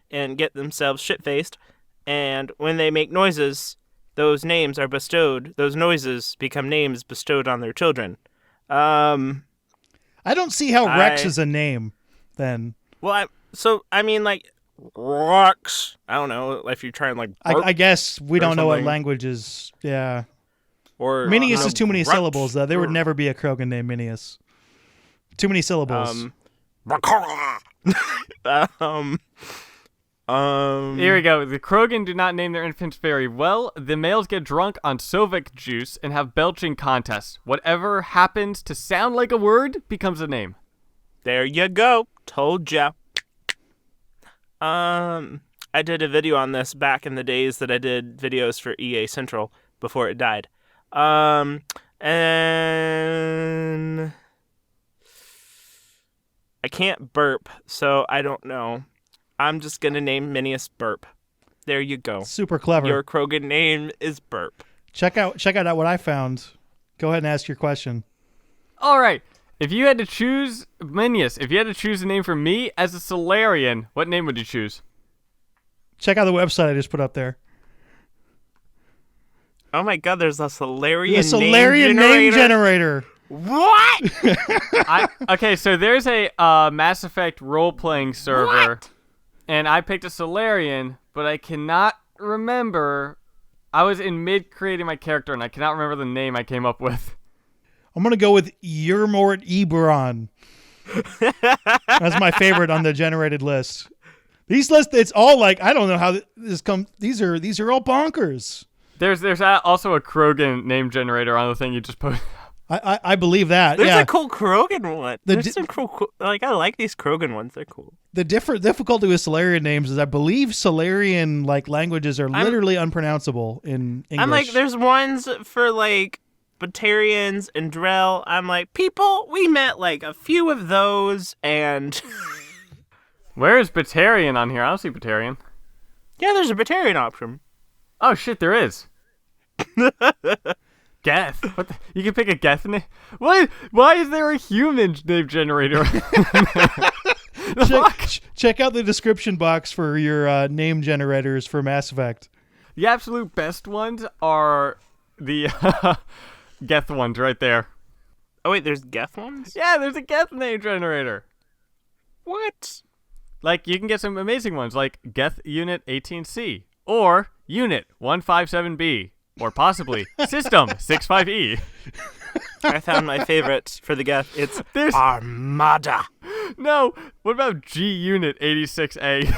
and get themselves shit-faced, and when they make noises, those names are bestowed. Those noises become names bestowed on their children. I don't see how Rex is a name, then. Well, I mean, like, Rex. I don't know if you're trying, like, I guess we don't know what something. languages. Yeah. Or Minius is too many Rex. syllables, though. There would never be a Krogan named Minius. Too many syllables. Here we go. The Krogan do not name their infants very well. The males get drunk on Sovic juice and have belching contests. Whatever happens to sound like a word becomes a name. There you go. Told ya. I did a video on this back in the days that I did videos for EA Central before it died. And I can't burp, so I don't know. I'm just gonna name Minius Burp. There you go. Super clever. Your Krogan name is Burp. Check out what I found. Go ahead and ask your question. All right. If you had to choose Minius, if you had to choose a name for me as a Solarian, what name would you choose? Check out the website I just put up there. Oh my god, there's a Solarian, The Solarian name generator. What? Okay, so there's a Mass Effect role-playing server, and I picked a Solarian, but I cannot remember. I was in mid creating my character, and I cannot remember the name I came up with. I'm going to go with Yermort Eberron. That's my favorite on the generated list. These lists, it's all like, I don't know how this comes. These are all bonkers. There's also a Krogan name generator on the thing you just put. I believe that. There's yeah. a cool Krogan one. There's some cool, like, I like these Krogan ones. They're cool. The difficulty with Solarian names is I believe Solarian like languages are literally unpronounceable in English. I'm like, there's ones for like Batarians and Drell. I'm like, people, we met like a few of those, and Where is Batarian on here? I don't see Batarian. yeah, there's a Batarian option. Oh shit, there is. Geth. What you can pick a Geth name? Why is there a human name generator? check out the description box for your name generators for Mass Effect. The absolute best ones are the Geth ones right there. Oh wait, there's Geth ones? Yeah, there's a Geth name generator. What? Like, you can get some amazing ones, like Geth Unit 18C, or Unit 157B, or possibly System 65E. I found my favorite for the Geth. It's Armada. No, what about G Unit 86A?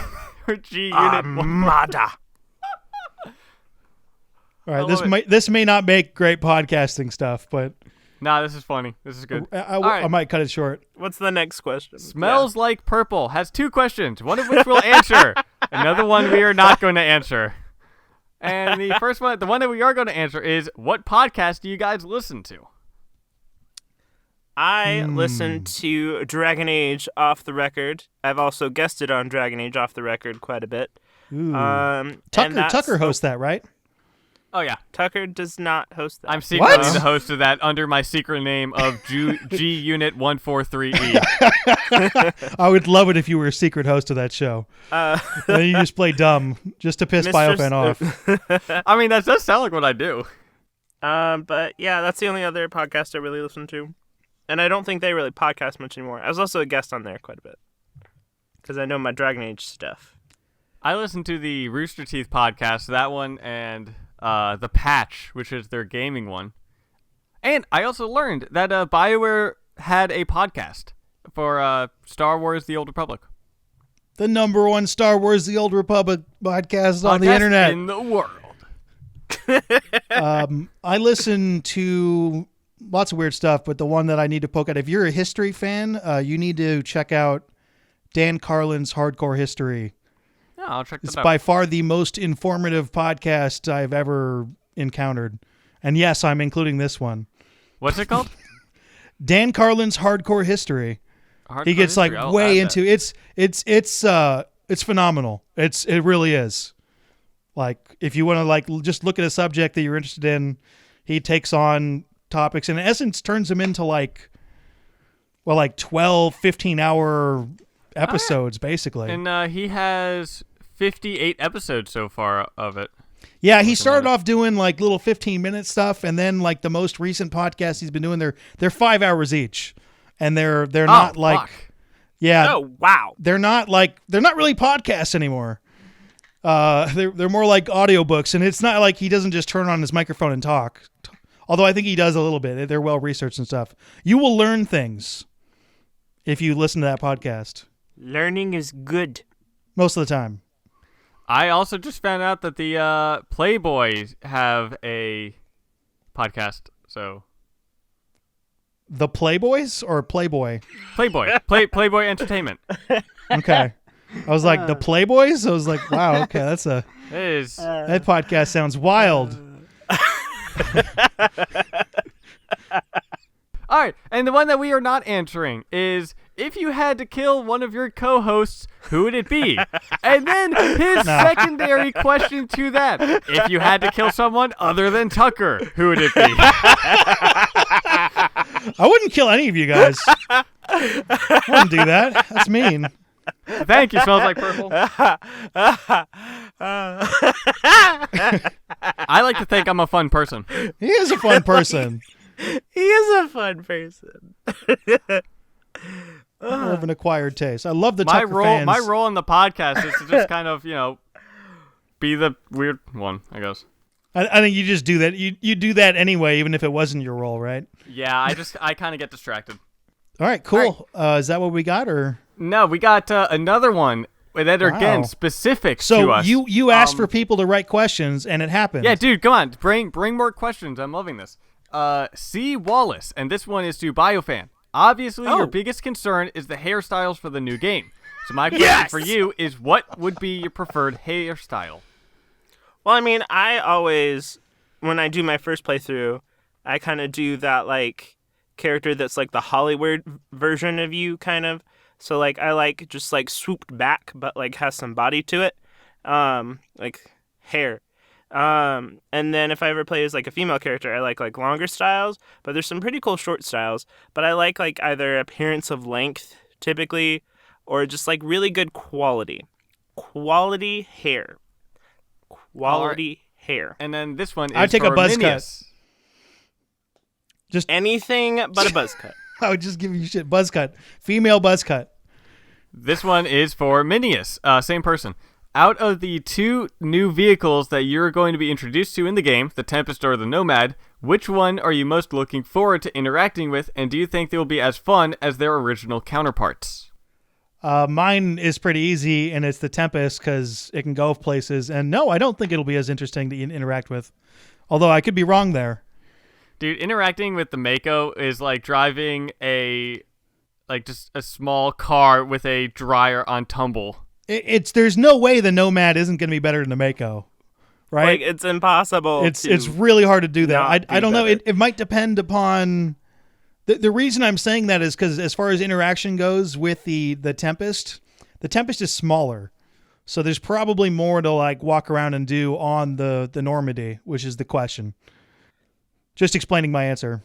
Or G Unit Armada. All right, this may not make great podcasting stuff, but Nah, this is funny. This is good. I might cut it short. What's the next question? Smells like purple has 2 questions, one of which we'll answer. Another one we are not going to answer. And the first one, the one that we are going to answer is, what podcast do you guys listen to? I listen to Dragon Age Off the Record. I've also guested on Dragon Age Off the Record quite a bit. Tucker hosts that, right? Oh, yeah. Tucker does not host that. I'm secretly the host of that under my secret name of G Unit 143E. I would love it if you were a secret host of that show. And then you just play dumb just to piss BioFan off. I mean, that does sound like what I do. But yeah, that's the only other podcast I really listen to. And I don't think they really podcast much anymore. I was also a guest on there quite a bit. Because I know my Dragon Age stuff. I listen to the Rooster Teeth podcast, that one, and The Patch, which is their gaming one. And I also learned that BioWare had a podcast for Star Wars The Old Republic. The number one Star Wars The Old Republic podcast on the internet. In the world. I listen to lots of weird stuff, but the one that I need to poke at, if you're a history fan, you need to check out Dan Carlin's Hardcore History. Yeah, I'll check that out. It's by far the most informative podcast I've ever encountered. And yes, I'm including this one. What's it called? Dan Carlin's Hardcore History. He gets like way into it's phenomenal. It really is. Like, if you want to like just look at a subject that you're interested in, he takes on topics and in essence turns them into like 12, 15-hour episodes, basically. And he has 58 episodes so far of it. Yeah, he started off doing like little 15-minute stuff, and then like the most recent podcast he's been doing, they're 5 hours each, and they're not like, fuck. Yeah, oh wow, they're not really podcasts anymore. They're more like audiobooks, and it's not like he doesn't just turn on his microphone and talk. Although I think he does a little bit. They're well researched and stuff. You will learn things if you listen to that podcast. Learning is good. Most of the time. I also just found out that the Playboys have a podcast. So the Playboys or Playboy? Playboy. Playboy Entertainment. Okay. I was like, the Playboys? I was like, wow, okay, that podcast sounds wild. All right, and the one that we are not answering is, if you had to kill one of your co-hosts, who would it be? And then his secondary question to that, if you had to kill someone other than Tucker, who would it be? I wouldn't kill any of you guys. I wouldn't do that. That's mean. Thank you, Smells Like Purple. I like to think I'm a fun person. He is a fun person. He is a fun person. More of an acquired taste. I love the Tucker fans. My role in the podcast is to just kind of, be the weird one, I guess. I think you just do that. You do that anyway, even if it wasn't your role, right? Yeah, I kind of get distracted. All right, cool. Is that what we got, or No, we got another one that are again specific to us. So you asked for people to write questions, and it happened. Yeah, dude, come on, bring more questions. I'm loving this. C. Wallace, and this one is to BioFan. Obviously, your biggest concern is the hairstyles for the new game. So my question for you is, what would be your preferred hairstyle? Well, I mean, I always, when I do my first playthrough, I kind of do that, like, character that's, like, the Hollywood version of you, kind of. So, like, I like just, like, swooped back, but, like, has some body to it. Like, hair. And then if I ever play as, like, a female character, I like longer styles, but there's some pretty cool short styles. But I like either appearance of length, typically, or just, like, really good quality. Quality hair. Quality hair. And then this one is I'd take a for buzz Minius. cut. Just anything but a buzz cut. I would just give you shit. Buzz cut. Female buzz cut. This one is for Minius. Same person. Out of the two new vehicles that you're going to be introduced to in the game, the Tempest or the Nomad, which one are you most looking forward to interacting with, and do you think they will be as fun as their original counterparts? Mine is pretty easy, and it's the Tempest because it can go places. And no, I don't think it'll be as interesting to interact with. Although I could be wrong there. Dude, interacting with the Mako is like driving just a small car with a dryer on tumble. There's no way the Nomad isn't going to be better than the Mako, right? Like, it's impossible. It's really hard to do that. I don't know. better. It might depend upon. The reason I'm saying that is because as far as interaction goes with the Tempest is smaller. So there's probably more to like walk around and do on the Normandy, which is the question. Just explaining my answer.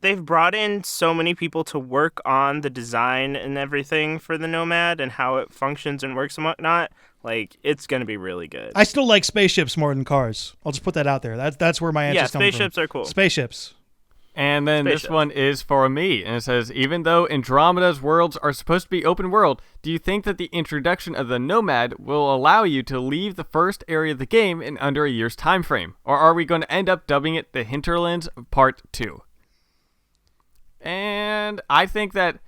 They've brought in so many people to work on the design and everything for the Nomad and how it functions and works and whatnot. Like, it's going to be really good. I still like spaceships more than cars. I'll just put that out there. That's where my answer's coming from. Spaceships are cool. Spaceships. And then this one is for me, and it says, even though Andromeda's worlds are supposed to be open world, do you think that the introduction of the Nomad will allow you to leave the first area of the game in under a year's time frame? Or are we going to end up dubbing it the Hinterlands Part 2? And I think that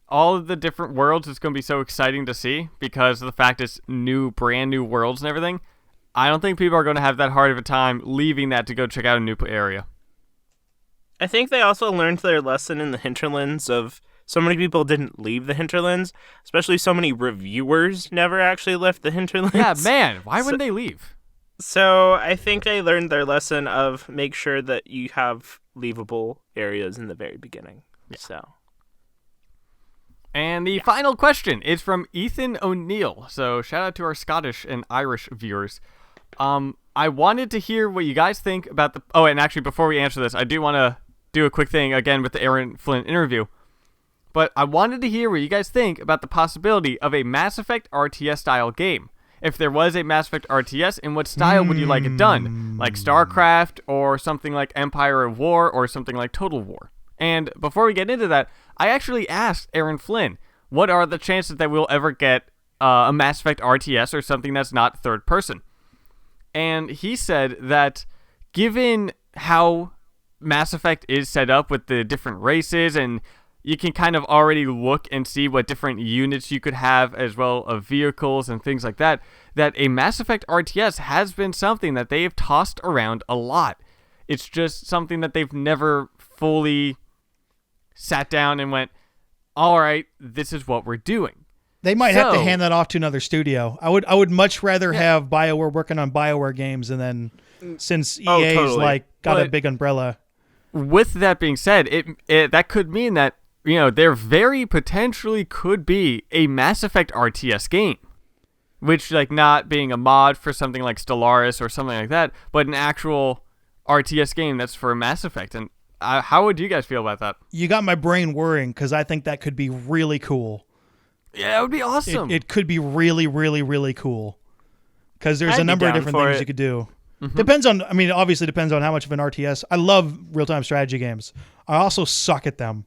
all of the different worlds is going to be so exciting to see because of the fact it's brand new worlds and everything. I don't think people are going to have that hard of a time leaving that to go check out a new area. I think they also learned their lesson in the Hinterlands of so many people didn't leave the Hinterlands, especially so many reviewers never actually left the Hinterlands. Yeah, man, why wouldn't they leave? So I think they learned their lesson of make sure that you have leavable areas in the very beginning. Yeah. So. And the final question is from Ethan O'Neill. So shout out to our Scottish and Irish viewers. I wanted to hear what you guys think about the... Oh, and actually, before we answer this, I do want to do a quick thing again with the Aaron Flynn interview. But I wanted to hear what you guys think about the possibility of a Mass Effect RTS style game. If there was a Mass Effect RTS, in what style would you like it done? Like StarCraft, or something like Empire of War, or something like Total War? And before we get into that, I actually asked Aaron Flynn, what are the chances that we'll ever get a Mass Effect RTS or something that's not third person? And he said that given how Mass Effect is set up with the different races, and you can kind of already look and see what different units you could have as well of vehicles and things like that, that a Mass Effect RTS has been something that they've tossed around a lot. It's just something that they've never fully sat down and went, all right, this is what we're doing. They might have to hand that off to another studio. I would much rather have BioWare working on BioWare games, and then since EA's got a big umbrella. With that being said, it that could mean that, there very potentially could be a Mass Effect RTS game, which not being a mod for something like Stellaris or something like that, but an actual RTS game that's for Mass Effect. And how would you guys feel about that? You got my brain worrying because I think that could be really cool. Yeah, it would be awesome. It could be really, really, really cool because there's a number of different things you could do. Mm-hmm. Obviously depends on how much of an RTS. I love real-time strategy games. I also suck at them.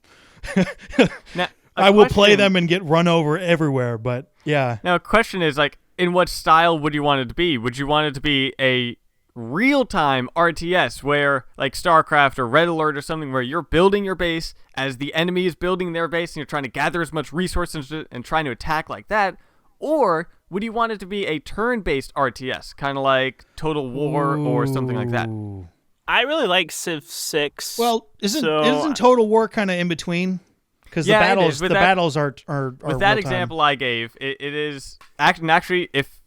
Now, I will play them and get run over everywhere, but yeah. Now, a question is, in what style would you want it to be? Would you want it to be a real-time RTS where, like StarCraft or Red Alert or something, where you're building your base as the enemy is building their base and you're trying to gather as much resources and trying to attack like that? Or would you want it to be a turn-based RTS, kind of like Total War or something like that? Ooh. I really like Civ 6. Well, isn't Total War kind of in between? Because Yeah, the it battles is. With the that- battles are With that real-time. example I gave, it is actually, if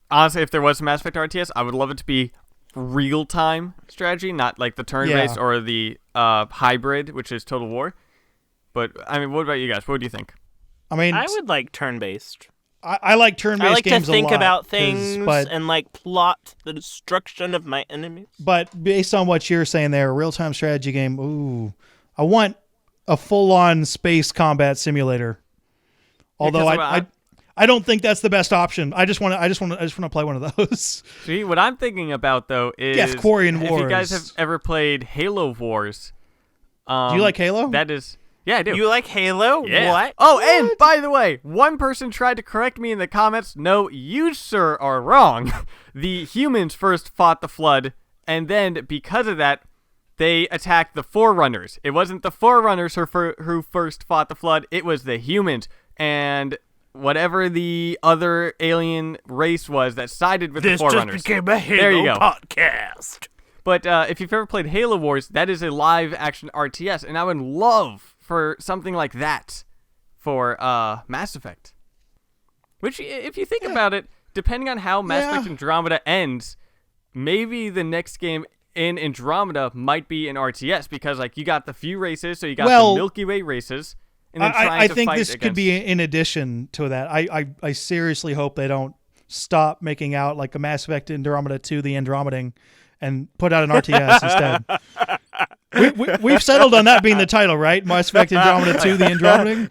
there was a Mass Effect RTS, I would love it to be real-time strategy, not like the turn-based or the hybrid, which is Total War. But I mean, what about you guys? What do you think? I mean, I would like turn-based. I like turn-based I like to games think a lot, about things but and like plot the destruction of my enemies. based on what you're saying there, a real-time strategy game. Ooh, I want a full-on space combat simulator. Although I don't think that's the best option. I just want to play one of those. See, what I'm thinking about though is Quarian if you guys Wars. have ever played Halo Wars. Do you like Halo? That is, yeah, I do. You like Halo? Yeah. What? Oh, and by the way, one person tried to correct me in the comments. No, you, sir, are wrong. The humans first fought the Flood, and then because of that, they attacked the Forerunners. It wasn't the Forerunners who first fought the Flood. It was the humans. And whatever the other alien race was that sided with the Forerunners. This just became a Halo There you go. podcast. But if you've ever played Halo Wars, that is a live-action RTS, and I would love for something like that for Mass Effect. Which, if you think about it, depending on how Mass Effect Andromeda ends, maybe the next game in Andromeda might be an RTS, because like you got the few races, so you got the Milky Way races, and then I think this could be in addition to that. I seriously hope they don't stop making out like a Mass Effect Andromeda 2, the Andromeding, and put out an RTS instead. We've settled on that being the title, right? Mass Effect Andromeda 2, the Andromeding.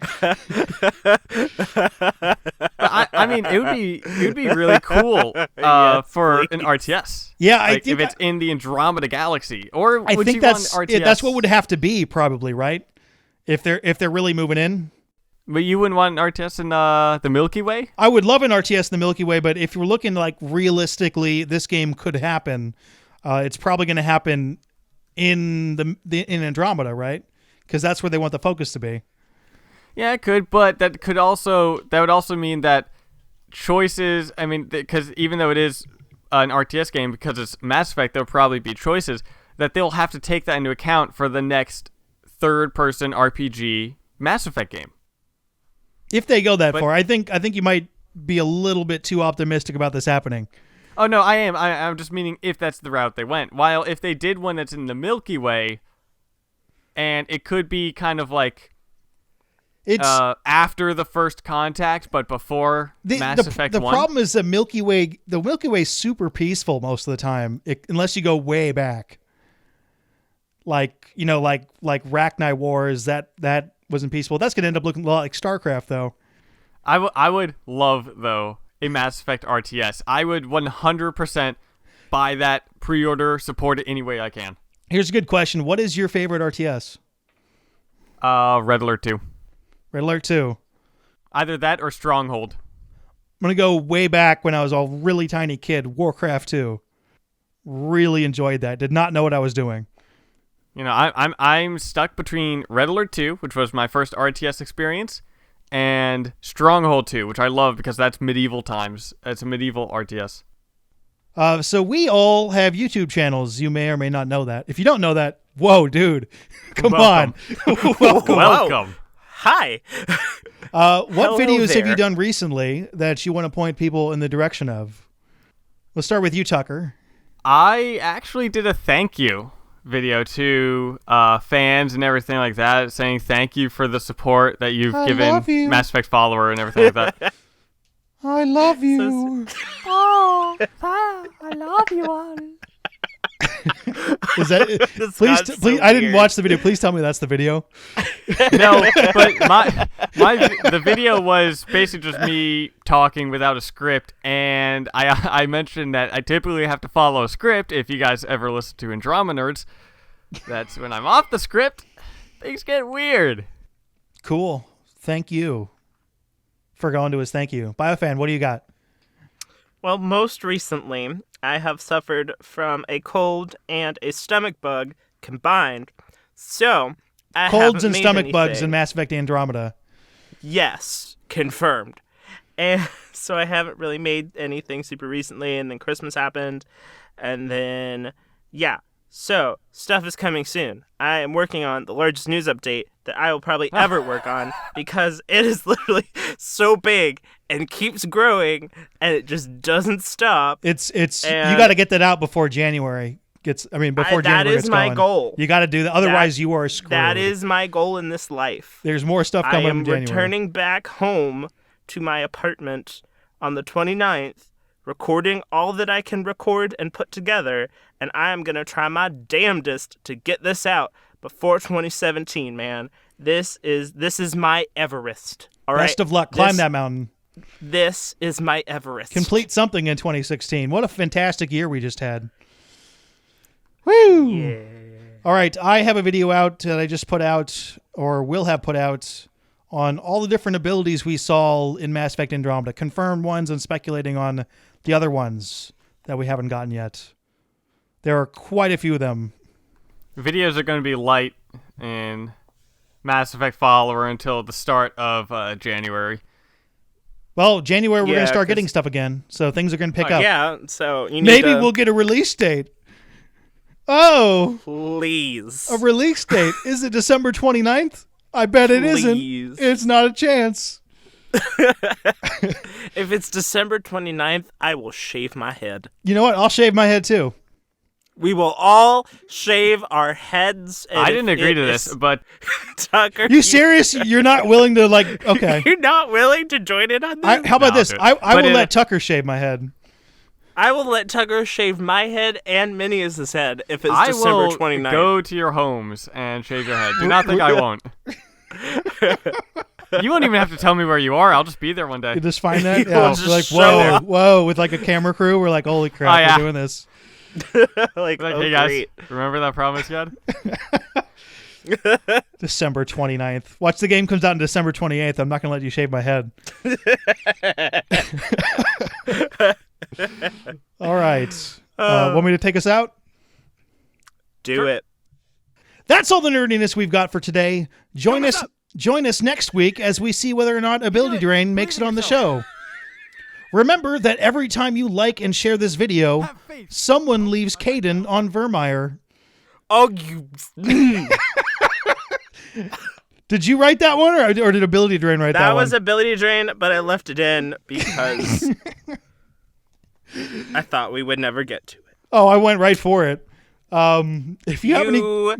I mean, it would be really cool for an RTS. Yeah, like, I think if it's in the Andromeda galaxy, or I would think you that's want RTS? that's what would have to be probably, right? If they're really moving in. But you wouldn't want an RTS in the Milky Way? I would love an RTS in the Milky Way, but if you're looking like realistically, this game could happen. It's probably going to happen in in Andromeda, right? Because that's where they want the focus to be. Yeah, it could, but that would also mean that choices. I mean, because even though it is an RTS game, because it's Mass Effect, there'll probably be choices that they'll have to take that into account for the next third-person RPG Mass Effect game. If they go that far, I think you might be a little bit too optimistic about this happening. Oh no, I am. I'm just meaning if that's the route they went. While if they did one that's in the Milky Way, and it could be kind of like it's after the first contact, but before Mass Effect 1. The problem is the Milky Way is super peaceful most of the time, unless you go way back. Like, like Rachni Wars, that wasn't peaceful. That's going to end up looking a lot like StarCraft, though. I would love, though, a Mass Effect RTS. I would 100% buy that, pre-order, support it any way I can. Here's a good question. What is your favorite RTS? Red Alert 2. Red Alert 2. Either that or Stronghold. I'm going to go way back when I was a really tiny kid. Warcraft 2. Really enjoyed that. Did not know what I was doing. I'm stuck between Red Alert 2, which was my first RTS experience, and Stronghold 2, which I love because that's medieval times. It's a medieval RTS. So we all have YouTube channels. You may or may not know that. If you don't know that, whoa, dude. Come on. Welcome. Hi. What Hello videos have there. you done recently that you want to point people in the direction of? Let's start with you, Tucker. I actually did a thank you video to fans and everything like that, saying thank you for the support that you've given Mass Effect follower and everything like that. I love you. Oh, I love you, Audie. Is that please? Scott's Please, so I didn't weird. watch the video. Please tell me that's the video. No, but the video was basically just me talking without a script, and I mentioned that I typically have to follow a script. If you guys ever listen to Andromenerds, that's when I'm off the script, things get weird. Cool. Thank you for going to his thank you. BioFan, what do you got? Well, most recently, I have suffered from a cold and a stomach bug combined. So, I Colds haven't and made stomach bugs anything. in Mass Effect Andromeda. Yes, confirmed. And so I haven't really made anything super recently, and then Christmas happened, and then, yeah. So, stuff is coming soon. I am working on the largest news update that I will probably ever work on, because it is literally so big and keeps growing, and it just doesn't stop. It's you And- got to get that out before January before that January is gets my going. goal. You got to do that, otherwise you are screwed. That is my goal in this life. There's more stuff I coming am in January. returning back home to my apartment on the 29th, recording all that I can record and put together, and I am going to try my damnedest to get this out before 2017, man. This is my Everest. All right. Best of luck. Climb that mountain. This is my Everest. Complete something in 2016. What a fantastic year we just had. Woo! Yeah. All right, I have a video out that I just put out, or will have put out, on all the different abilities we saw in Mass Effect Andromeda. Confirmed ones and speculating on the other ones that we haven't gotten yet. There are quite a few of them. Videos are going to be light in Mass Effect Follower until the start of January. Well, January we're going Yeah, to start 'cause- getting stuff again, so things are going to pick up. Yeah, so you need Maybe to... we'll get a release date. Oh, Please. a release date. Is it December 29th? I bet it Please. isn't. It's not a chance. If it's December 29th, I will shave my head. You know what? I'll shave my head too. We will all shave our heads. And I if didn't agree it to this, is- but Tucker, You serious? You're not willing to okay. You're not willing to join in on this? How about No, this? dude. I But will in let Tucker shave my head. I will let Tucker shave my head and Minius' head if it's I December will 29th. go to your homes and shave your head. Do not think I won't. You won't even have to tell me where you are. I'll just be there one day. You just find that? will Yeah. just Like, show whoa, up. whoa, with like a camera crew. We're like, holy crap, Oh, yeah. we're doing this. like, Like, oh, hey guys, great. remember that promise you had? December 29th. Watch the game comes out on December 28th. I'm not going to let you shave my head. All right. Want me to take us out? Do it. That's all the nerdiness we've got for today. Join us next week as we see whether or not AbilityDrain makes it on the show. Remember that every time you like and share this video, someone leaves Caden on Vermeer. Oh, you... Did you write that one, or did AbilityDrain write that That one? was AbilityDrain, but I left it in because I thought we would never get to it. Oh, I went right for it. If you have any...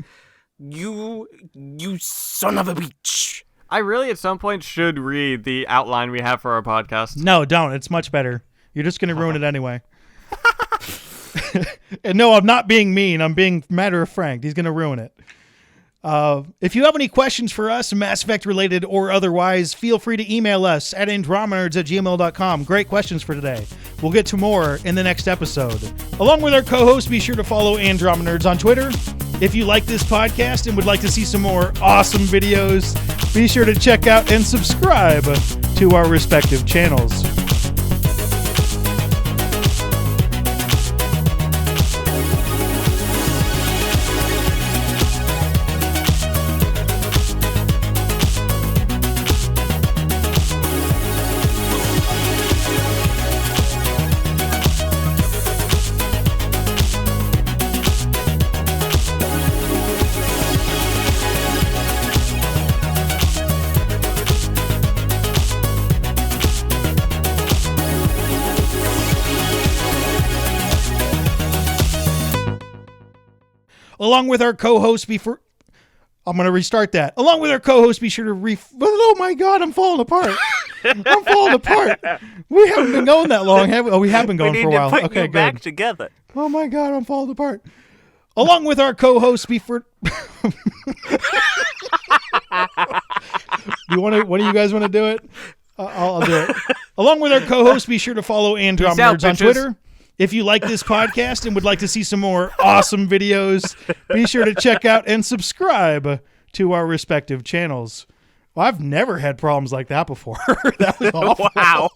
You son of a bitch. I really, at some point, should read the outline we have for our podcast. No, don't. It's much better. You're just going to ruin it anyway. And no, I'm not being mean. I'm being matter of fact. He's going to ruin it. If you have any questions for us, Mass Effect related or otherwise, feel free to email us at andromenerds@gmail.com. Great questions for today. We'll get to more in the next episode. Along with our co-host, be sure to follow Andromenerds on Twitter. If you like this podcast and would like to see some more awesome videos, be sure to check out and subscribe to our respective channels. Along with our co-host, I'm going to restart that. Along with our co-host, be sure to oh my God, I'm falling apart. I'm falling apart. We haven't been going that long, have we? Oh, we have been going We for a need while. to put Okay, you good. back together. Oh my God, I'm falling apart. Along with our co-host, what do you guys want to do it? I'll do it. Along with our co-host, be sure to follow Andromenerds on bitches. Twitter. If you like this podcast and would like to see some more awesome videos, be sure to check out and subscribe to our respective channels. Well, I've never had problems like that before. That was awful. Wow.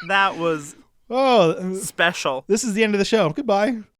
That was Oh, Special. this is the end of the show. Goodbye.